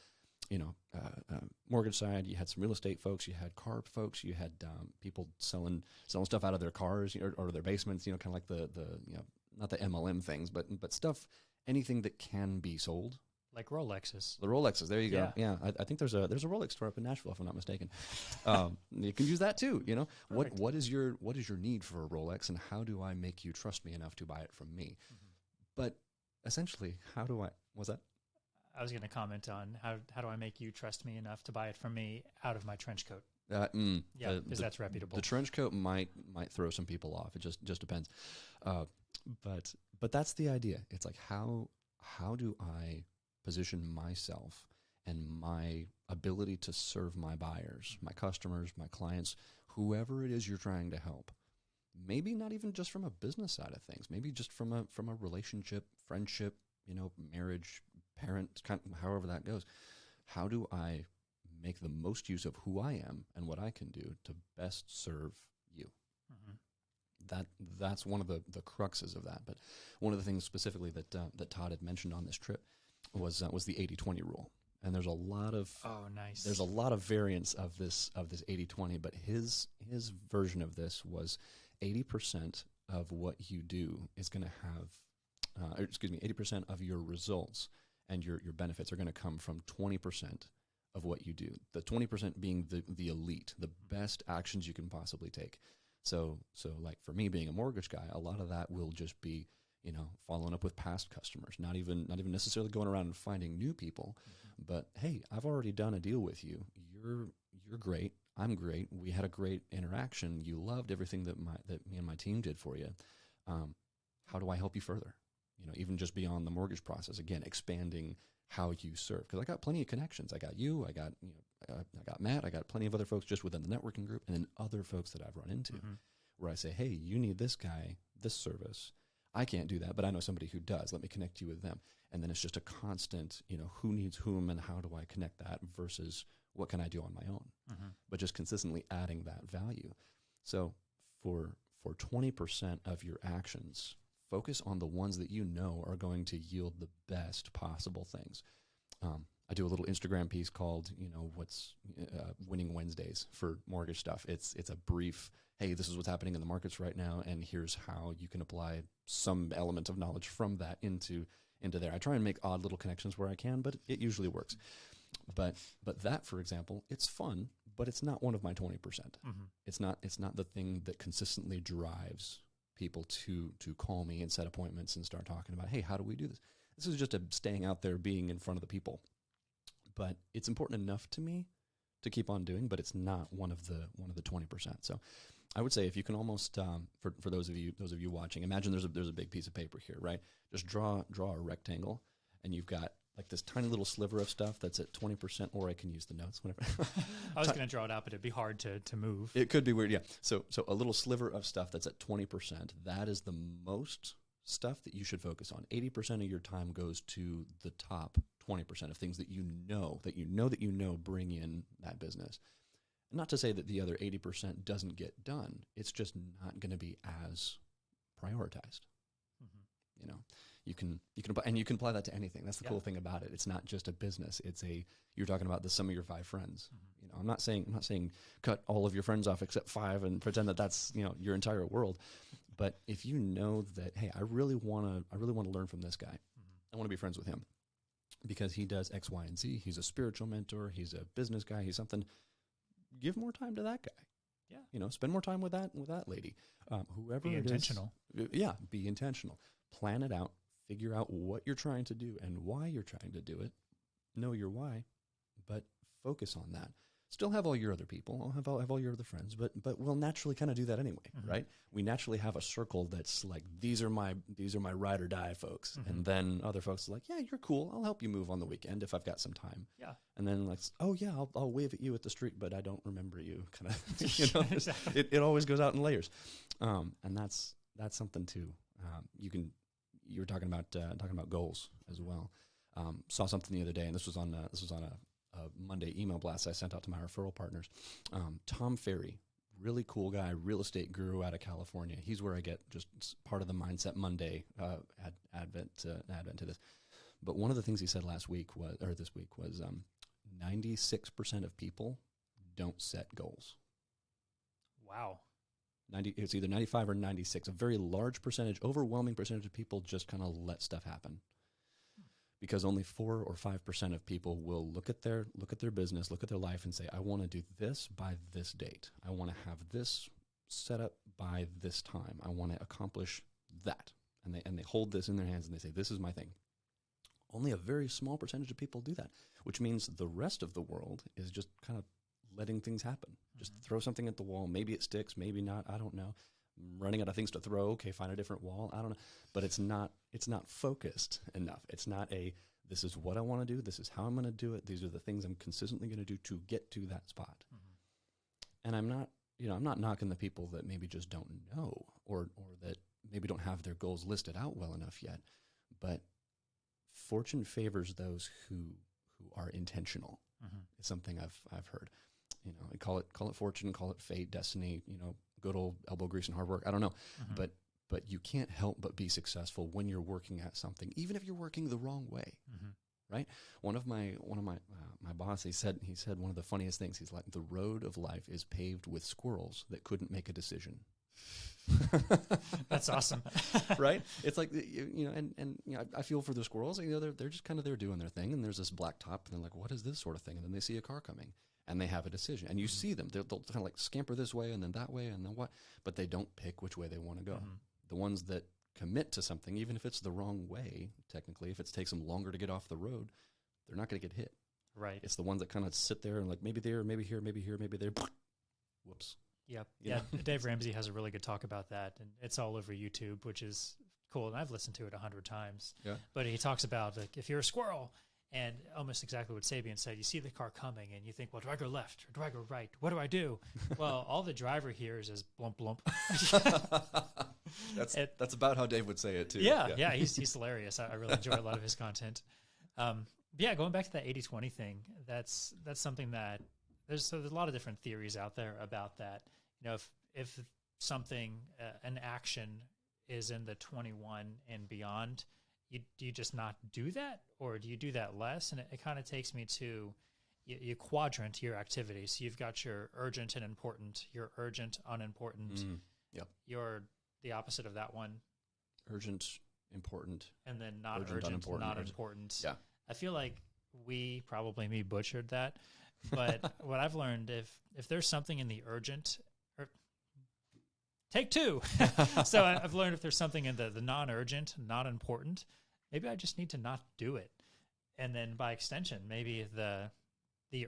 S2: mortgage side, you had some real estate folks, you had car folks, you had people selling stuff out of their cars or their basements, kind of like the not the MLM things, but stuff, anything that can be sold.
S1: Like Rolexes.
S2: The Rolexes, there you go. Yeah, I think there's a Rolex store up in Nashville, if I'm not mistaken. You can use that too. What is your need for a Rolex, and how do I make you trust me enough to buy it from me? But essentially, how do I? Was that?
S1: I was going to comment on how do I make you trust me enough to buy it from me out of my trench coat? Because that's reputable.
S2: The trench coat might throw some people off. It just depends. But that's the idea. It's like, how do I position myself and my ability to serve my buyers, my customers, my clients, whoever it is you're trying to help? Maybe not even just from a business side of things. Maybe just from a relationship, friendship, marriage, parent, however that goes. How do I make the most use of who I am and what I can do to best serve you? That's one of the cruxes of that. But one of the things specifically that Todd had mentioned on this trip was the 80-20 rule. And there's a lot of there's a lot of variants of this 80-20, but his version of this was 80% of what you do is going to have 80% of your results and your benefits are going to come from 20% of what you do. The 20% being the elite, the best actions you can possibly take. So like for me being a mortgage guy, a lot of that will just be, following up with past customers, not even necessarily going around and finding new people, but hey, I've already done a deal with you. You're great. I'm great. We had a great interaction. You loved everything that me and my team did for you. How do I help you further? Even just beyond the mortgage process, again, expanding how you serve. Because I got plenty of connections. I got you. I got Matt. I got plenty of other folks just within the networking group, and then other folks that I've run into, where I say, hey, you need this guy, this service. I can't do that, but I know somebody who does. Let me connect you with them. And then it's just a constant, who needs whom and how do I connect that versus what can I do on my own? But just consistently adding that value. So for 20% of your actions, focus on the ones that are going to yield the best possible things. I do a little Instagram piece called, what's Winning Wednesdays for mortgage stuff. It's a brief, hey, this is what's happening in the markets right now, and here's how you can apply some element of knowledge from that into there. I try and make odd little connections where I can, but it usually works. But that, for example, it's fun, but it's not one of my 20%. It's not the thing that consistently drives people to call me and set appointments and start talking about, hey, how do we do this? This is just staying out there, being in front of the people. But it's important enough to me to keep on doing, but it's not one of the 20%. So I would say if you can almost, for those of you watching, imagine there's a big piece of paper here, right? Just draw a rectangle, and you've got like this tiny little sliver of stuff that's at 20%, or I can use the notes, whatever.
S1: I was going to draw it out, but it'd be hard to move.
S2: It could be weird, yeah. So a little sliver of stuff that's at 20%, that is the most stuff that you should focus on. 80% of your time goes to the top 20% of things that you know bring in that business. Not to say that the other 80% doesn't get done. It's just not going to be as prioritized. and you can apply that to anything. That's the cool thing about it. It's not just a business. You're talking about the sum of your 5 friends. You know, I'm not saying cut all of your friends off except 5 and pretend that that's, you know, your entire world. But if you know that, hey, I really want to learn from this guy. I want to be friends with him because he does X, Y, and Z. He's a spiritual mentor. He's a business guy. He's something. Give more time to that guy.
S1: Yeah.
S2: You know, spend more time with that lady. Whoever
S1: be intentional.
S2: Be intentional. Plan it out. Figure out what you're trying to do and why you're trying to do it. Know your why, but focus on that. Still have all your other people. Have all your other friends, but we'll naturally kind of do that anyway, right? We naturally have a circle that's like, these are my ride or die folks, and then other folks are like, yeah, you're cool. I'll help you move on the weekend if I've got some time.
S1: Yeah, and
S2: then like, oh yeah, I'll wave at you at the street, but I don't remember you. Kind of, you know, exactly. It always goes out in layers, and that's something too. You were talking about goals as well. Saw something the other day, and this was on a Monday email blast I sent out to my referral partners. Tom Ferry, really cool guy, real estate guru out of California. He's where I get just part of the Mindset Monday advent to this. But one of the things he said this week was 96% of people don't set goals.
S1: Wow.
S2: It's either 95 or 96. A very large percentage, overwhelming percentage of people just kind of let stuff happen. Because only 4 or 5% of people will look at their business, look at their life, and say, "I want to do this by this date. I want to have this set up by this time. I want to accomplish that." And they hold this in their hands and they say, "This is my thing." Only a very small percentage of people do that, which means the rest of the world is just kind of letting things happen. Just throw something at the wall. Maybe it sticks, maybe not. I don't know. Running out of things to throw. Okay, find a different wall. I don't know. But it's not focused enough. It's not this is what I want to do. This is how I'm going to do it. These are the things I'm consistently going to do to get to that spot. And I'm not knocking the people that maybe just don't know or that maybe don't have their goals listed out well enough yet. But fortune favors those who are intentional. It's something I've heard. You know, call it fortune, call it fate, destiny, you know, good old elbow grease and hard work. I don't know. But you can't help but be successful when you're working at something, even if you're working the wrong way. Right? One of my boss, he said one of the funniest things. He's like, the road of life is paved with squirrels that couldn't make a decision.
S1: That's awesome.
S2: Right? It's like, you know, and you know, I feel for the squirrels. You know, they're just kind of there doing their thing, and there's this black top, and they're like, what is this sort of thing? And then they see a car coming, and they have a decision. And you see them. They'll kind of like scamper this way and then that way and then what, but they don't pick which way they want to go. The ones that commit to something, even if it's the wrong way, technically, if it takes them longer to get off the road, they're not going to get hit.
S1: Right.
S2: It's the ones that kind of sit there and like, maybe there, maybe here, maybe here, maybe there. Whoops.
S1: Yep. Yeah. Dave Ramsey has a really good talk about that, and it's all over YouTube, which is cool. And I've listened to it 100 times. Yeah. But he talks about, like, if you're a squirrel, and almost exactly what Sabian said, you see the car coming and you think, well, do I go left or do I go right? What do I do? Well, all the driver hears is blump, blump.
S2: That's about how Dave would say it too.
S1: Yeah. He's hilarious. I really enjoy a lot of his content. Going back to that 80-20 thing, that's something that there's a lot of different theories out there about that. You know, if something, an action is in the 21 and beyond, do you just not do that, or do you do that less? And it kind of takes me to, you quadrant your activities. So you've got your urgent and important, your urgent, unimportant.
S2: Yep.
S1: You're the opposite of that one.
S2: Urgent, important.
S1: And then not urgent, not important.
S2: Yeah.
S1: I feel like me butchered that. But what I've learned, if there's something in the urgent, or take 2. So I've learned if there's something in the non-urgent, not important, maybe I just need to not do it. And then by extension, maybe the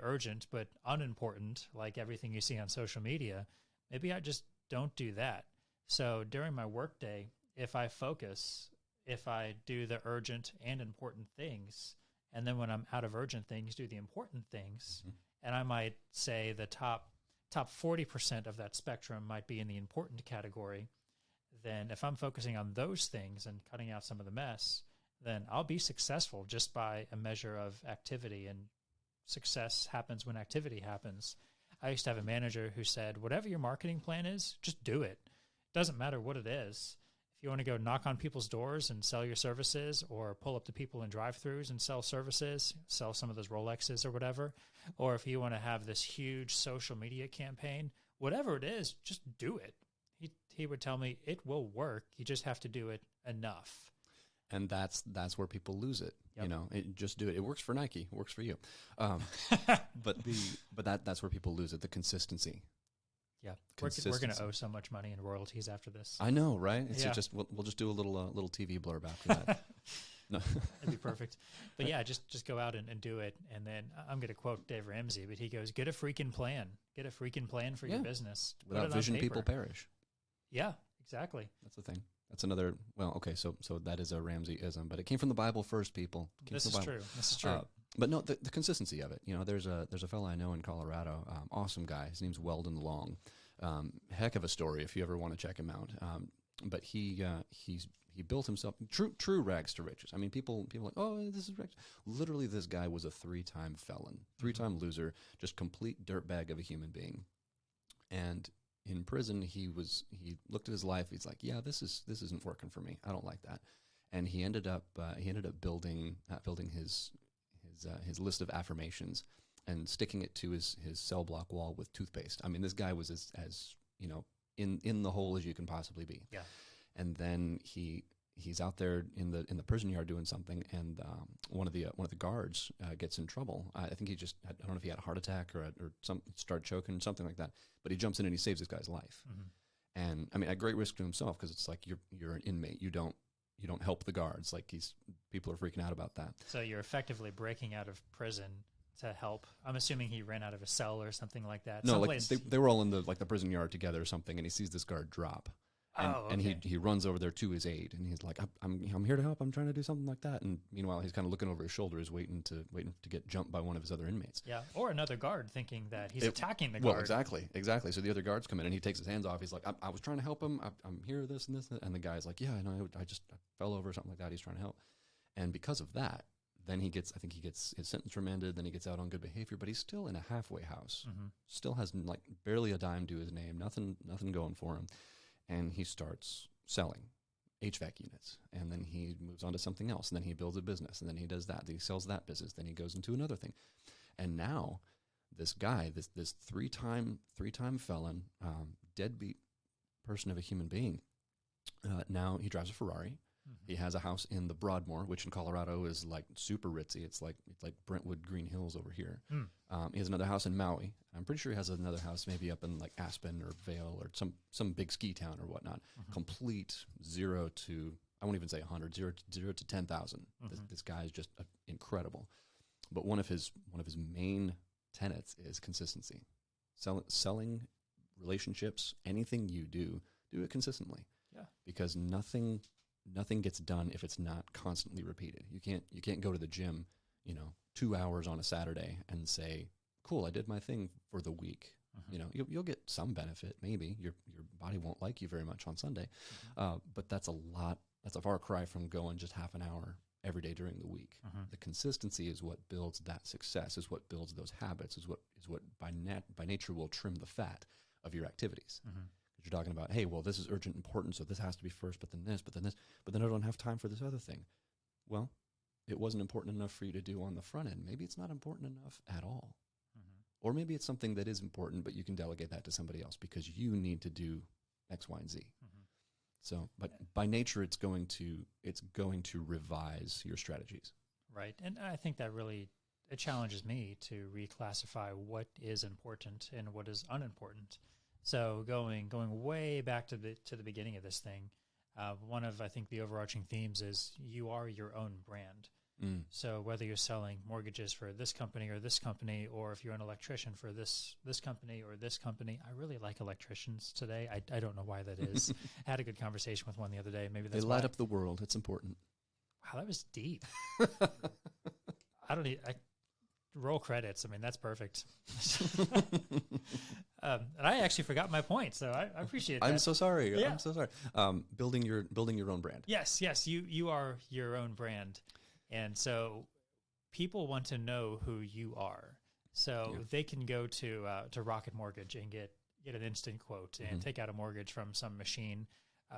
S1: urgent but unimportant, like everything you see on social media, maybe I just don't do that. So during my workday, if I focus, if I do the urgent and important things, and then when I'm out of urgent things, do the important things, and I might say the top 40% of that spectrum might be in the important category, then if I'm focusing on those things and cutting out some of the mess, then I'll be successful just by a measure of activity, and success happens when activity happens. I used to have a manager who said, whatever your marketing plan is, just do it. Doesn't matter what it is. if you want to go knock on people's doors and sell your services, or pull up to people in drive-thrus and sell services, sell some of those Rolexes or whatever, or if you want to have this huge social media campaign, whatever it is, just do it. He would tell me it will work. You just have to do it enough.
S2: And that's where people lose it.
S1: Yep.
S2: Just do it. It works for Nike. It works for you. But that's where people lose it. The consistency.
S1: Yeah, we're going to owe so much money in royalties after this.
S2: I know, right? It's just we'll just do a little TV blurb after that. No,
S1: that'd be perfect. But yeah, just go out and do it. And then I'm going to quote Dave Ramsey, but he goes, "Get a freaking plan. Get a freaking plan for your business.
S2: Without vision, people perish."
S1: Yeah, exactly.
S2: That's the thing. That's another. Well, okay, so that is a Ramsey-ism, but it came from the Bible first, people.
S1: This is true. This is true.
S2: But no, the consistency of it. There's a fellow I know in Colorado, awesome guy. His name's Weldon Long. Heck of a story if you ever want to check him out. But he built himself true rags to riches. I mean, people are like, oh, this is rags. Literally, this guy was a 3-time felon, 3-time loser, just complete dirtbag of a human being. And in prison, he looked at his life. He's like, yeah, this isn't working for me. I don't like that. And he ended up building his list of affirmations and sticking it to his cell block wall with toothpaste. I mean, this guy was as in the hole as you can possibly be.
S1: Yeah.
S2: And then he's out there in the prison yard doing something, and one of the guards gets in trouble. I think I don't know if he had a heart attack or start choking, something like that. But he jumps in and he saves this guy's life. Mm-hmm. And I mean, at great risk to himself, because it's like you're an inmate. You don't help the guards. Like people are freaking out about that.
S1: So you're effectively breaking out of prison to help. I'm assuming he ran out of a cell or something like that.
S2: No, like they were all in the prison yard together or something, and he sees this guard drop. And he runs over there to his aid, and he's like, I'm here to help. I'm trying to do something like that. And meanwhile, he's kind of looking over his shoulder, is waiting to get jumped by one of his other inmates.
S1: Yeah, or another guard thinking that he's attacking the guard.
S2: Well, exactly. So the other guards come in, and he takes his hands off. He's like, I was trying to help him. I'm here, this and this. And the guy's like, yeah, I know. I fell over or something like that. He's trying to help. And because of that, then he gets his sentence remanded. Then he gets out on good behavior, but he's still in a halfway house. Mm-hmm. Still has like barely a dime to his name. Nothing going for him. And he starts selling HVAC units, and then he moves on to something else, and then he builds a business, and then he does that. Then he sells that business. Then he goes into another thing, and now this guy, this 3-time felon, deadbeat person of a human being, now he drives a Ferrari. Mm-hmm. He has a house in the Broadmoor, which in Colorado is like super ritzy. It's like Brentwood, Green Hills over here. Mm. He has another house in Maui. I'm pretty sure he has another house maybe up in like Aspen or Vail or some big ski town or whatnot. Mm-hmm. Complete 0 to, I won't even say 100, 0 to 10,000. Mm-hmm. This guy is just incredible. But one of his main tenets is consistency. Selling relationships, anything you do it consistently.
S1: Yeah. Because
S2: nothing gets done if it's not constantly repeated. You can't go to the gym, 2 hours on a Saturday and say, cool, I did my thing for the week. Mm-hmm. You'll get some benefit, maybe. Your body won't like you very much on Sunday. Mm-hmm. But that's a far cry from going just half an hour every day during the week. Mm-hmm. The consistency is what builds that success, is what builds those habits, is what by nature will trim the fat of your activities. Mm-hmm. You're talking about, hey, well, this is urgent importance, so this has to be first, but then this, but then I don't have time for this other thing. Well, it wasn't important enough for you to do on the front end. Maybe it's not important enough at all. Mm-hmm. Or maybe it's something that is important, but you can delegate that to somebody else because you need to do X, Y, and Z. Mm-hmm. So, but by nature, it's going to revise your strategies.
S1: Right. And I think that really, it challenges me to reclassify what is important and what is unimportant. So going way back to the beginning of this thing, one of, I think, the overarching themes is you are your own brand. Mm. So whether you're selling mortgages for this company, or if you're an electrician for this company or this company, I really like electricians today. I don't know why that is. I had a good conversation with one the other day. Maybe that's
S2: they light up the world. It's important.
S1: Wow, that was deep. Roll credits. I mean, that's perfect. And I actually forgot my point, so I appreciate that.
S2: I'm so sorry. Yeah. I'm so sorry. Building your own brand.
S1: Yes. You are your own brand. And so people want to know who you are. So they can go to Rocket Mortgage and get an instant quote and take out a mortgage from some machine.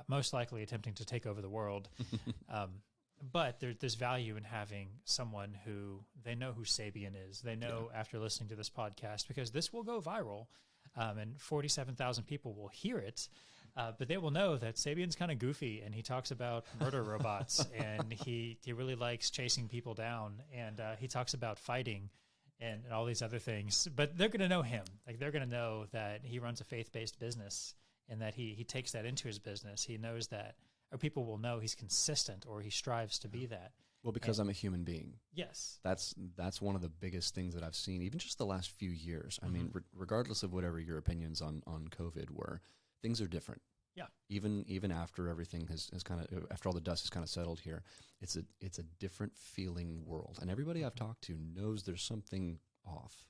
S1: most likely attempting to take over the world. But there's value in having someone who they know who Sabian is. They know after listening to this podcast, because this will go viral, and 47,000 people will hear it. But they will know that Sabian's kind of goofy, and he talks about murder robots, and he really likes chasing people down, and he talks about fighting and all these other things. But they're going to know him. Like, they're going to know that he runs a faith-based business, and that he takes that into his business. He knows that, or people will know he's consistent, or he strives to be that.
S2: Well, because I'm a human being.
S1: Yes.
S2: That's one of the biggest things that I've seen, even just the last few years. I mean, regardless of whatever your opinions on COVID were, things are different.
S1: Yeah.
S2: Even after everything has kind of, after all the dust has kind of settled here, it's a different feeling world. And everybody I've talked to knows there's something off.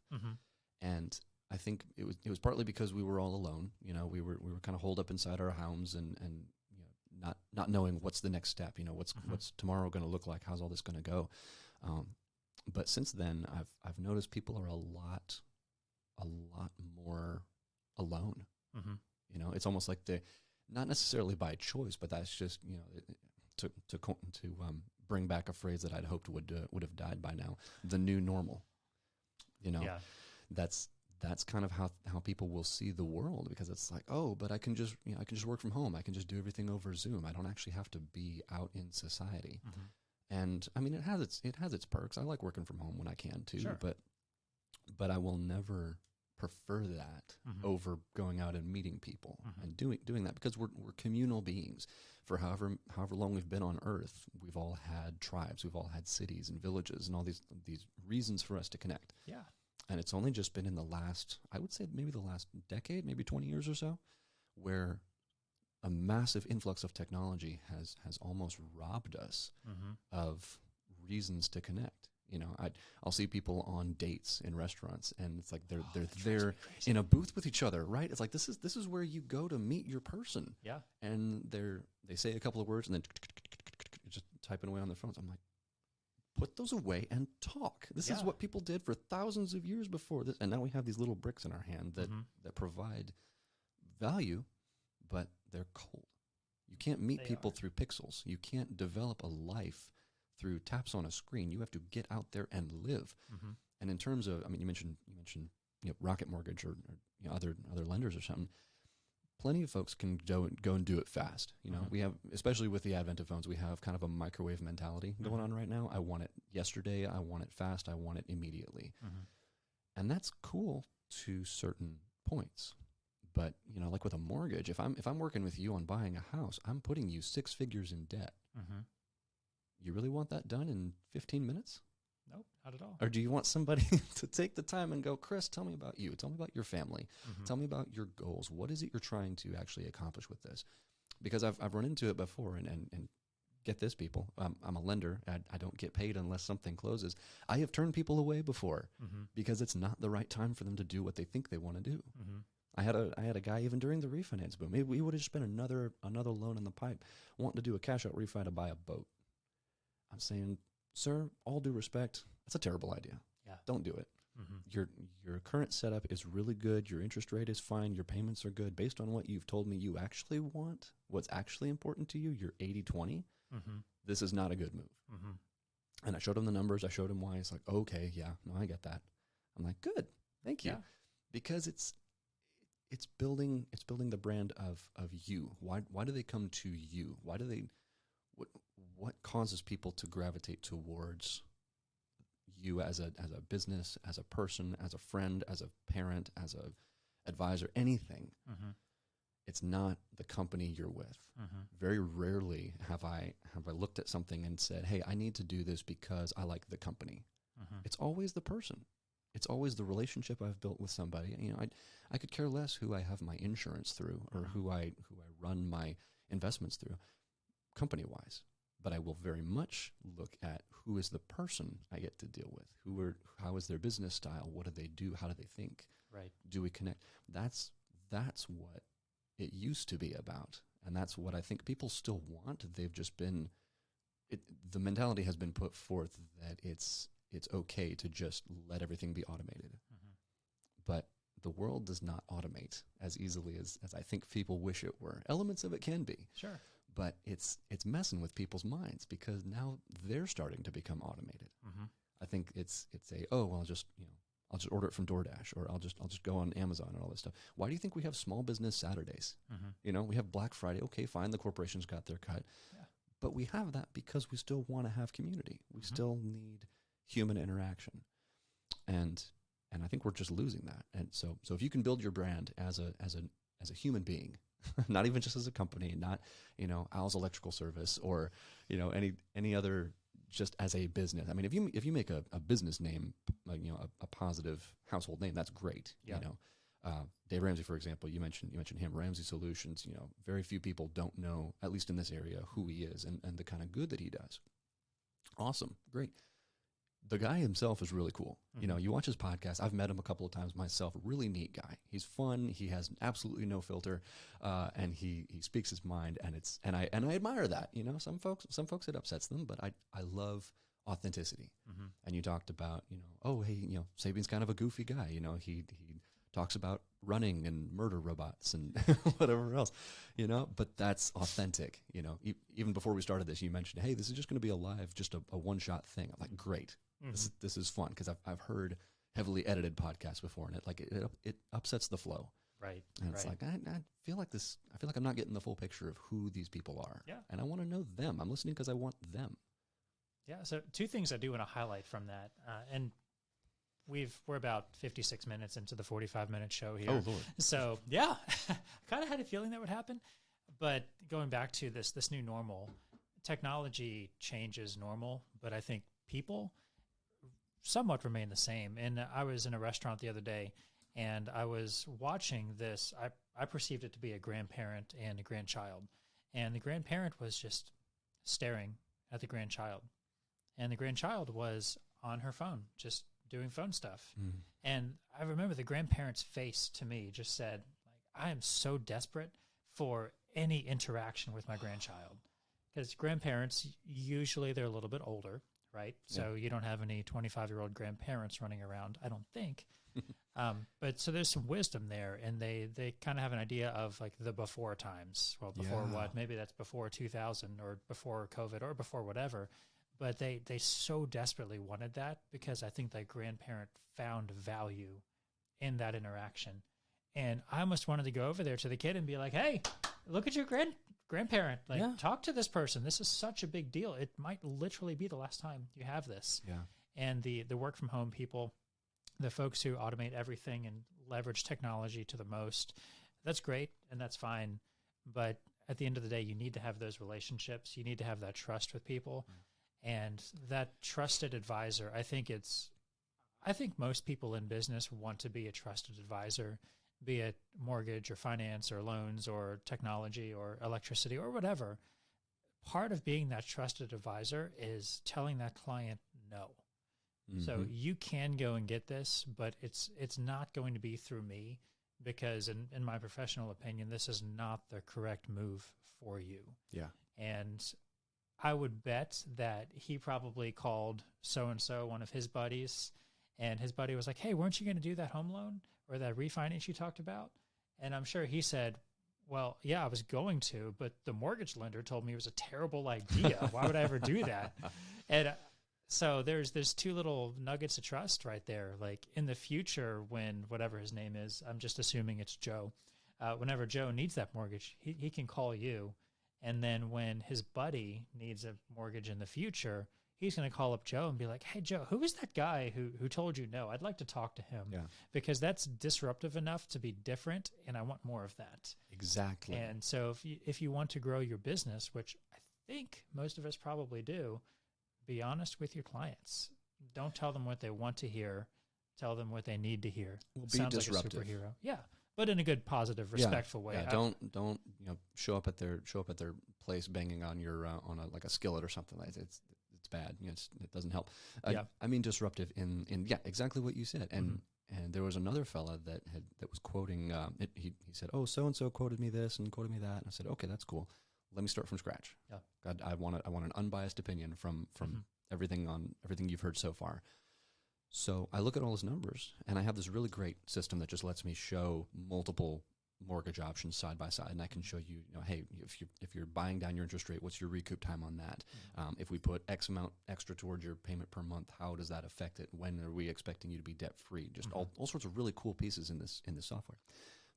S2: And I think it was partly because we were all alone. You know, we were kind of holed up inside our homes and you know, not knowing what's the next step. You know, what's tomorrow going to look like? How's all this going to go? But since then, I've noticed people are a lot more alone. You know, it's almost like they, not necessarily by choice, but that's just, you know, to bring back a phrase that I'd hoped would have died by now, the new normal. You know, that's kind of how people will see the world, because it's like, oh, but I can just work from home. I can just do everything over Zoom. I don't actually have to be out in society. And I mean, it has its perks. I like working from home when I can too,
S1: Sure.
S2: but I will never prefer that over going out and meeting people and doing that, because we're communal beings. For however long we've been on Earth, we've all had tribes, we've all had cities and villages and all these reasons for us to connect.
S1: Yeah.
S2: And it's only just been in the last, I would say maybe the last decade, maybe 20 years or so, where a massive influx of technology has almost robbed us of reasons to connect. You know, I'll see people on dates in restaurants, and it's like they're there in a booth with each other, right? It's like this is where you go to meet your person.
S1: Yeah.
S2: And they say a couple of words and then just typing away on their phones. I'm like, put those away and talk. This is what people did for thousands of years before this, and now we have these little bricks in our hand that provide value, but they're cold. You can't meet people through pixels. You can't develop a life through taps on a screen. You have to get out there and live. And in terms of, I mean, you mentioned Rocket Mortgage or you know, other lenders or something. Plenty of folks can go and do it fast. You know, we have, especially with the advent of phones, we have kind of a microwave mentality going on right now. I want it yesterday. I want it fast. I want it immediately. And that's cool to certain points. But, you know, like with a mortgage, if I'm working with you on buying a house, I'm putting you 6 figures in debt. You really want that done in 15 minutes?
S1: Nope, not at all.
S2: Or do you want somebody to take the time and go, Chris, tell me about you. Tell me about your family. Tell me about your goals. What is it you're trying to actually accomplish with this? Because I've run into it before, and get this, people. I'm a lender. I don't get paid unless something closes. I have turned people away before because it's not the right time for them to do what they think they want to do. I had a guy even during the refinance boom. Maybe we would have just been another loan in the pipe, wanting to do a cash out refi to buy a boat. I'm saying, sir, all due respect, that's a terrible idea.
S1: Yeah.
S2: Don't do it. Your current setup is really good. Your interest rate is fine. Your payments are good. Based on what you've told me you actually want, what's actually important to you, your 80-20, this is not a good move. And I showed him the numbers. I showed him why. He's like, okay, yeah, no, I get that. I'm like, good, thank you. Because it's building the brand of you. Why do they come to you? Why do they, what causes people to gravitate towards you as a business, as a person, as a friend, as a parent, as a advisor, anything? It's not the company you're with. Very rarely have I looked at something and said, hey, I need to do this because I like the company. It's always the person. It's always the relationship I've built with somebody. You know, I could care less who I have my insurance through or who I run my investments through, company-wise. But I will very much look at who is the person I get to deal with. How is their business style? What do they do? How do they think?
S1: Right.
S2: Do we connect? That's what it used to be about, and that's what I think people still want. They've just been, the mentality has been put forth that it's okay to just let everything be automated. But the world does not automate as easily as I think people wish it were. Elements of it can be.
S1: Sure.
S2: But it's messing with people's minds because now they're starting to become automated.
S1: Mm-hmm.
S2: I think it's I'll just order it from DoorDash, or I'll just go on Amazon and all this stuff. Why do you think we have Small Business Saturdays?
S1: Mm-hmm.
S2: We have Black Friday. Okay, fine, the corporations got their cut.
S1: Yeah.
S2: But we have that because we still want to have community. We
S1: Mm-hmm.
S2: still need human interaction. And I think we're just losing that. And so if you can build your brand as a human being, not even just as a company, not, Al's Electrical Service or, any other, just as a business. I mean, if you make a business name, like, a positive household name, that's great.
S1: Yeah.
S2: Dave Ramsey, for example, you mentioned him, Ramsey Solutions, very few people don't know, at least in this area, who he is and the kind of good that he does. Awesome. Great. The guy himself is really cool.
S1: Mm-hmm.
S2: You watch his podcast. I've met him a couple of times myself. Really neat guy. He's fun. He has absolutely no filter, and he speaks his mind. And I admire that. Some folks it upsets them, but I love authenticity.
S1: Mm-hmm.
S2: And you talked about Sabian's kind of a goofy guy. He talks about running and murder robots and whatever else. But that's authentic. Even before we started this, you mentioned, hey, this is just going to be a live, just a one-shot thing. I'm like, great. Mm-hmm. This is fun because I've heard heavily edited podcasts before, and it upsets the flow.
S1: Right.
S2: And it's like I feel like I'm not getting the full picture of who these people are.
S1: Yeah.
S2: And I want to know them. I'm listening because I want them.
S1: Yeah. So two things I do want to highlight from that, and we're about 56 minutes into the 45-minute show here.
S2: Oh, Lord.
S1: So yeah, I kind of had a feeling that would happen. But going back to this new normal, technology changes normal, but I think people somewhat remain the same. And I was in a restaurant the other day, and I was watching this. I perceived it to be a grandparent and a grandchild. And the grandparent was just staring at the grandchild. And the grandchild was on her phone, just doing phone stuff. Mm. And I remember the grandparent's face to me just said, like, I am so desperate for any interaction with my grandchild. Because grandparents, usually they're a little bit older, right? So you don't have any 25-year-old grandparents running around, I don't think. But so there's some wisdom there, and they kind of have an idea of like the before times. Well, before what? Maybe that's before 2000 or before COVID or before whatever. But they so desperately wanted that because I think that grandparent found value in that interaction. And I almost wanted to go over there to the kid and be like, hey, look at your grandparent. Like, talk to this person. This is such a big deal. It might literally be the last time you have this.
S2: Yeah.
S1: And the work from home people, the folks who automate everything and leverage technology to the most, that's great and that's fine. But at the end of the day, you need to have those relationships. You need to have that trust with people. And that trusted advisor, I think most people in business want to be a trusted advisor, be it mortgage or finance or loans or technology or electricity or whatever. Part of being that trusted advisor is telling that client no. Mm-hmm. So you can go and get this, but it's not going to be through me because in my professional opinion, this is not the correct move for you.
S2: Yeah.
S1: And I would bet that he probably called so-and-so, one of his buddies, and his buddy was like, hey, weren't you going to do that home loan or that refinance you talked about? And I'm sure he said, well, yeah, I was going to, but the mortgage lender told me it was a terrible idea. Why would I ever do that? And so there's two little nuggets of trust right there. Like in the future, when whatever his name is, I'm just assuming it's Joe. Whenever Joe needs that mortgage, he can call you. And then when his buddy needs a mortgage in the future, he's going to call up Joe and be like, hey, Joe, who is that guy who told you no? I'd like to talk to him because that's disruptive enough to be different, and I want more of that.
S2: Exactly.
S1: And so if you want to grow your business, which I think most of us probably do, be honest with your clients. Don't tell them what they want to hear. Tell them what they need to hear.
S2: Well, be
S1: Sounds
S2: disruptive.
S1: Like a superhero. Yeah. But in a good, positive, respectful way.
S2: Yeah, don't show up at their place banging on your on a skillet or something like that. It's bad. It doesn't help. I mean disruptive in exactly what you said. And and there was another fella that was quoting. He said, oh, so and so quoted me this and quoted me that. And I said, okay, that's cool. Let me start from scratch. Yeah. God, I want an unbiased opinion from everything you've heard so far. So I look at all those numbers, and I have this really great system that just lets me show multiple mortgage options side by side, and I can show you, hey, if you're buying down your interest rate, what's your recoup time on that? If we put X amount extra towards your payment per month, how does that affect it? When are we expecting you to be debt free? Just all sorts of really cool pieces in this software.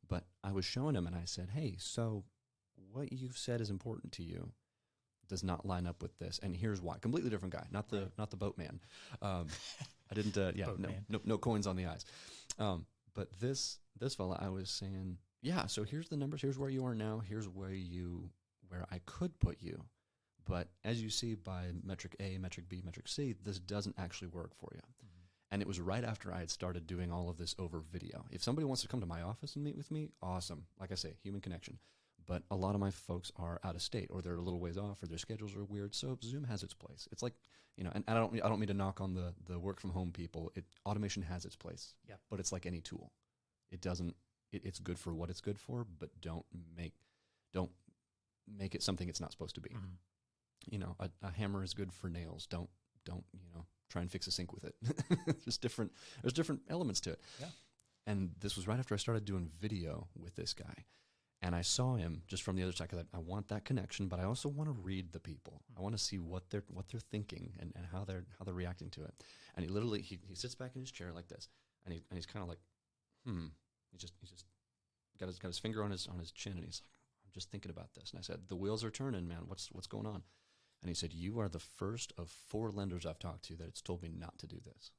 S2: But I was showing him, and I said, hey, so what you've said is important to you does not line up with this, and here's why. Completely different guy, not the boatman. I didn't, no coins on the eyes. But this fella, I was saying, yeah, so here's the numbers. Here's where you are now. Here's where I could put you. But as you see by metric A, metric B, metric C, this doesn't actually work for you. And it was right after I had started doing all of this over video. If somebody wants to come to my office and meet with me, awesome. Like I say, human connection. But a lot of my folks are out of state, or they're a little ways off, or their schedules are weird. So Zoom has its place. It's like, and I don't mean to knock on the work from home people. Automation has its place. Yeah. But it's like any tool. It doesn't. It's good for what it's good for, but don't make it something it's not supposed to be. A hammer is good for nails. Don't try and fix a sink with it. There's different elements to it. Yeah. And this was right after I started doing video with this guy. And I saw him just from the other side, because I want that connection, but I also want to read the people. I want to see what they're thinking and how they're reacting to it. And he literally he sits back in his chair like this, and he's kind of like, He just got his finger on his chin, and he's like, I'm just thinking about this. And I said, the wheels are turning, man. What's going on? And he said, you are the first of 4 lenders I've talked to that it's told me not to do this.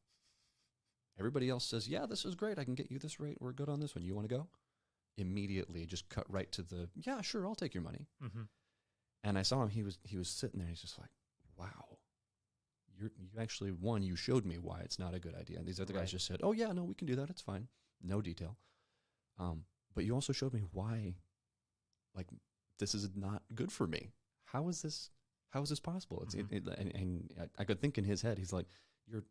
S2: Everybody else says, yeah, this is great. I can get you this rate. We're good on this one. You want to go? Immediately just cut right to the, yeah, sure, I'll take your money. And I saw him. He was sitting there. And he's just like, wow, you actually, you showed me why it's not a good idea. And these other guys just said, oh yeah, no, we can do that. It's fine. No detail. But you also showed me why, like, this is not good for me. How is this possible? And I could think in his head, he's like, you're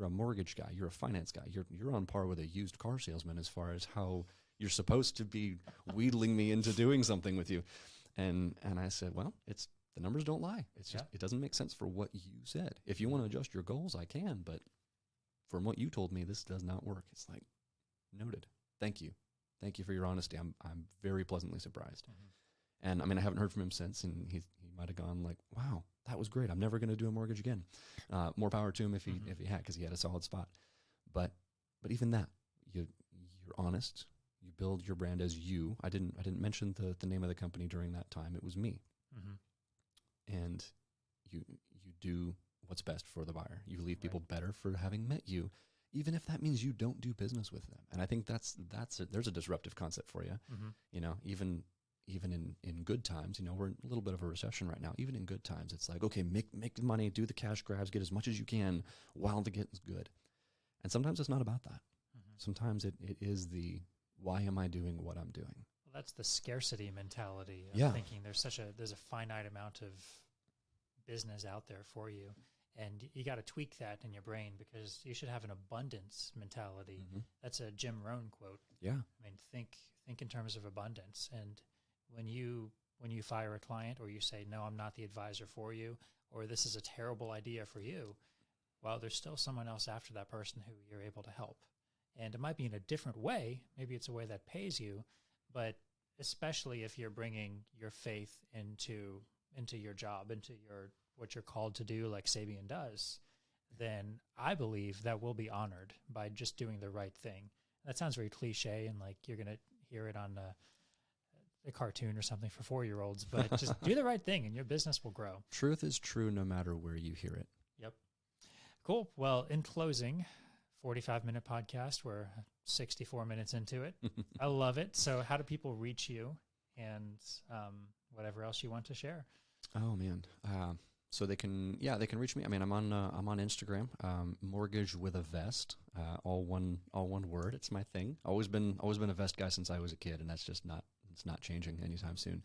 S2: a mortgage guy. You're a finance guy. You're on par with a used car salesman as far as how you're supposed to be wheedling me into doing something with you. And I said, well, the numbers don't lie. It's just, it doesn't make sense for what you said. If you want to adjust your goals, I can, but from what you told me, this does not work. It's like, noted. Thank you. Thank you for your honesty. I'm very pleasantly surprised. And I mean, I haven't heard from him since, and he might have gone like, wow, that was great. I'm never going to do a mortgage again. More power to him if he had, because he had a solid spot. But even that, you're honest. You build your brand as you. I didn't mention the name of the company during that time. It was me. And you do what's best for the buyer. You leave people better for having met you, even if that means you don't do business with them. And I think there's a disruptive concept for you. Even in good times, we're in a little bit of a recession right now. Even in good times, it's like, okay, make the money, do the cash grabs, get as much as you can while the getting's good. And sometimes it's not about that. Sometimes it is the, why am I doing what I'm doing?
S1: Well, that's the scarcity mentality of thinking there's a finite amount of business out there for you. And you got to tweak that in your brain, because you should have an abundance mentality. That's a Jim Rohn quote. Yeah. I mean, think in terms of abundance. And when you fire a client, or you say, no, I'm not the advisor for you, or this is a terrible idea for you, well, there's still someone else after that person who you're able to help. And it might be in a different way. Maybe it's a way that pays you, but especially if you're bringing your faith into your job, into what you're called to do, like Sabian does, then I believe that will be honored by just doing the right thing. That sounds very cliche, and like you're going to hear it on a cartoon or something for 4-year-olds, but just do the right thing and your business will grow.
S2: Truth is true no matter where you hear it.
S1: Yep. Cool. Well, in closing, 45-minute podcast, we're 64 minutes into it. I love it. So how do people reach you, and whatever else you want to share?
S2: Oh man. So they can reach me. I mean, I'm on Instagram, mortgage with a vest, all one word. It's my thing. Always been a vest guy since I was a kid, and it's not changing anytime soon.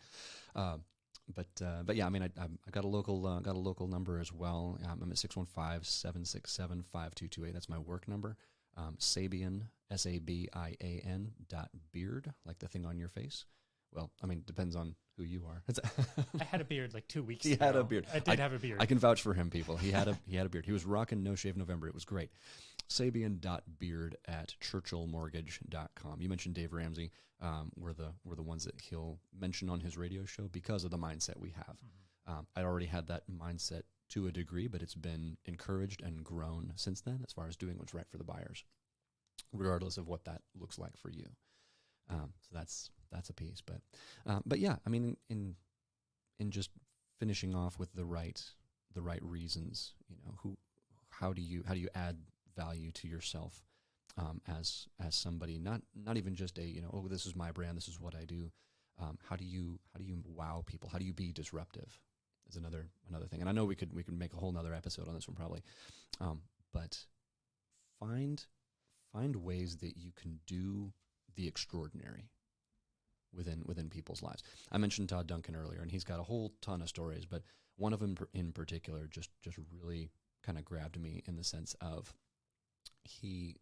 S2: But yeah, I mean, I got a local number as well. I'm at 615-767-5228. That's my work number. Sabian, Sabian .beard, like the thing on your face. Well, I mean, depends on who you are.
S1: I had a beard like 2 weeks ago.
S2: He had a beard.
S1: I did have a beard.
S2: I can vouch for him, people. He had a beard. He was rocking No Shave November. It was great. Sabian.beard@churchillmortgage.com. You mentioned Dave Ramsey. We're the ones that he'll mention on his radio show because of the mindset we have. I already had that mindset to a degree, but it's been encouraged and grown since then as far as doing what's right for the buyers, regardless of what that looks like for you. So that's a piece. But yeah, I mean, in just finishing off with the right reasons, how do you add value to yourself as somebody, not even just oh, this is my brand, this is what I do. How do you wow people? How do you be disruptive? Is another thing. And I know we could make a whole nother episode on this one probably. But find ways that you can do the extraordinary within people's lives. I mentioned Todd Duncan earlier, and he's got a whole ton of stories, but one of them in particular just really kind of grabbed me in the sense of he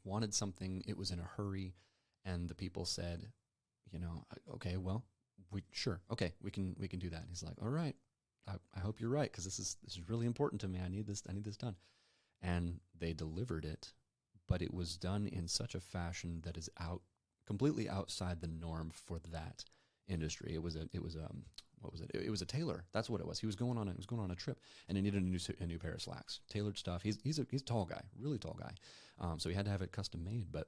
S2: wanted something, it was in a hurry, and the people said, okay, well, we can do that. And he's like, all right, I hope you're right, because this is really important to me. I need this done. And they delivered it, but it was done in such a fashion that is completely outside the norm for that industry. It was a tailor. That's what it was. He was going on a trip, and he needed a new pair of slacks, tailored stuff. He's a tall guy, really tall guy. So he had to have it custom made, but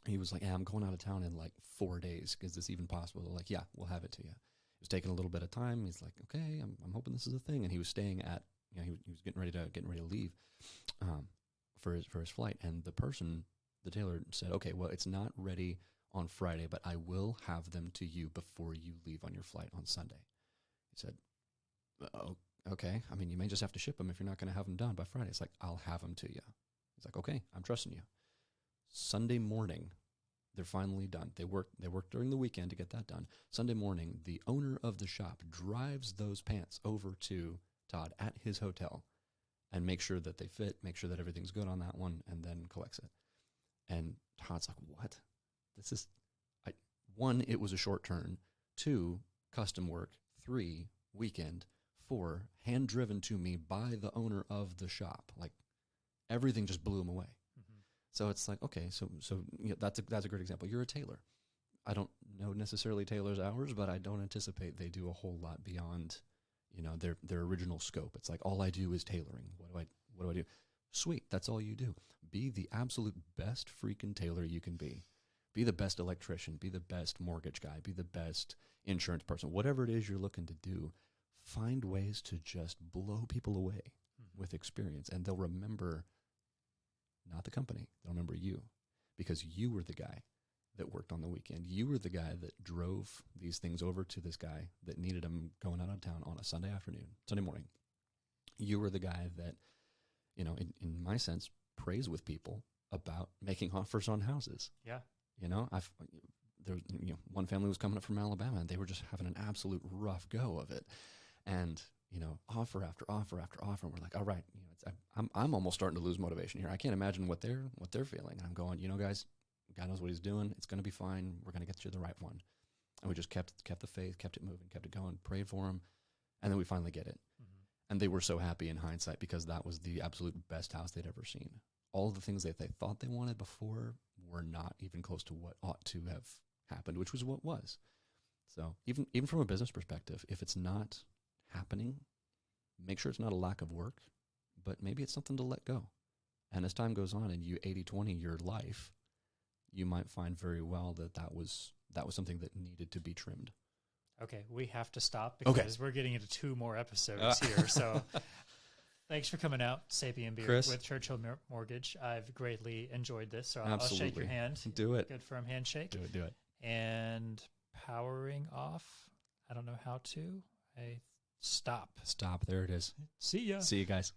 S2: he was like, I'm going out of town in like 4 days. Is this even possible? They're like, yeah, we'll have it to you. It was taking a little bit of time. He's like, okay, I'm hoping this is a thing. And he was staying at, he was getting ready to leave for his flight. And the tailor said, okay, well, it's not ready on Friday, but I will have them to you before you leave on your flight on Sunday. He said, oh, okay. I mean, you may just have to ship them if you're not going to have them done by Friday. It's like, I'll have them to you. He's like, okay, I'm trusting you. Sunday morning, they're finally done. They worked during the weekend to get that done. Sunday morning, the owner of the shop drives those pants over to Todd at his hotel and make sure that they fit, make sure that everything's good on that one, and then collects it. And Todd's like, what? One, it was a short turn. 2, custom work. 3, weekend. 4, hand-driven to me by the owner of the shop. Like, everything just blew him away. So it's like, okay, so that's a great example. You're a tailor. I don't know necessarily tailors' hours, but I don't anticipate they do a whole lot beyond, their original scope. It's like, all I do is tailoring. What do I do? Sweet, that's all you do. Be the absolute best freaking tailor you can be. Be the best electrician. Be the best mortgage guy. Be the best insurance person. Whatever it is you're looking to do, find ways to just blow people away with experience, and they'll remember. Not the company. They'll remember you, because you were the guy that worked on the weekend. You were the guy that drove these things over to this guy that needed them going out of town on a Sunday morning. You were the guy that, in my sense, prays with people about making offers on houses.
S1: Yeah.
S2: One family was coming up from Alabama, and they were just having an absolute rough go of it. And offer after offer after offer. And we're like, all right, I'm almost starting to lose motivation here. I can't imagine what they're feeling. And I'm going, guys, God knows what he's doing. It's going to be fine. We're going to get you the right one. And we just kept the faith, kept it moving, kept it going, prayed for him. And then we finally get it. And they were so happy in hindsight, because that was the absolute best house they'd ever seen. All of the things that they thought they wanted before were not even close to what ought to have happened, which was what was. So even from a business perspective, if it's not happening, make sure it's not a lack of work, but maybe it's something to let go. And as time goes on and you 80-20 your life, you might find very well that was something that needed to be trimmed.
S1: Okay, we have to stop because we're getting into 2 more episodes here. So thanks for coming out, Sabian Beard,
S2: Chris,
S1: with Churchill Mortgage. I've greatly enjoyed this, so
S2: Absolutely.
S1: I'll shake your hand.
S2: Do it.
S1: Good firm handshake.
S2: Do it.
S1: And powering off, I don't know how to. Stop.
S2: There it is.
S1: See ya.
S2: See you guys.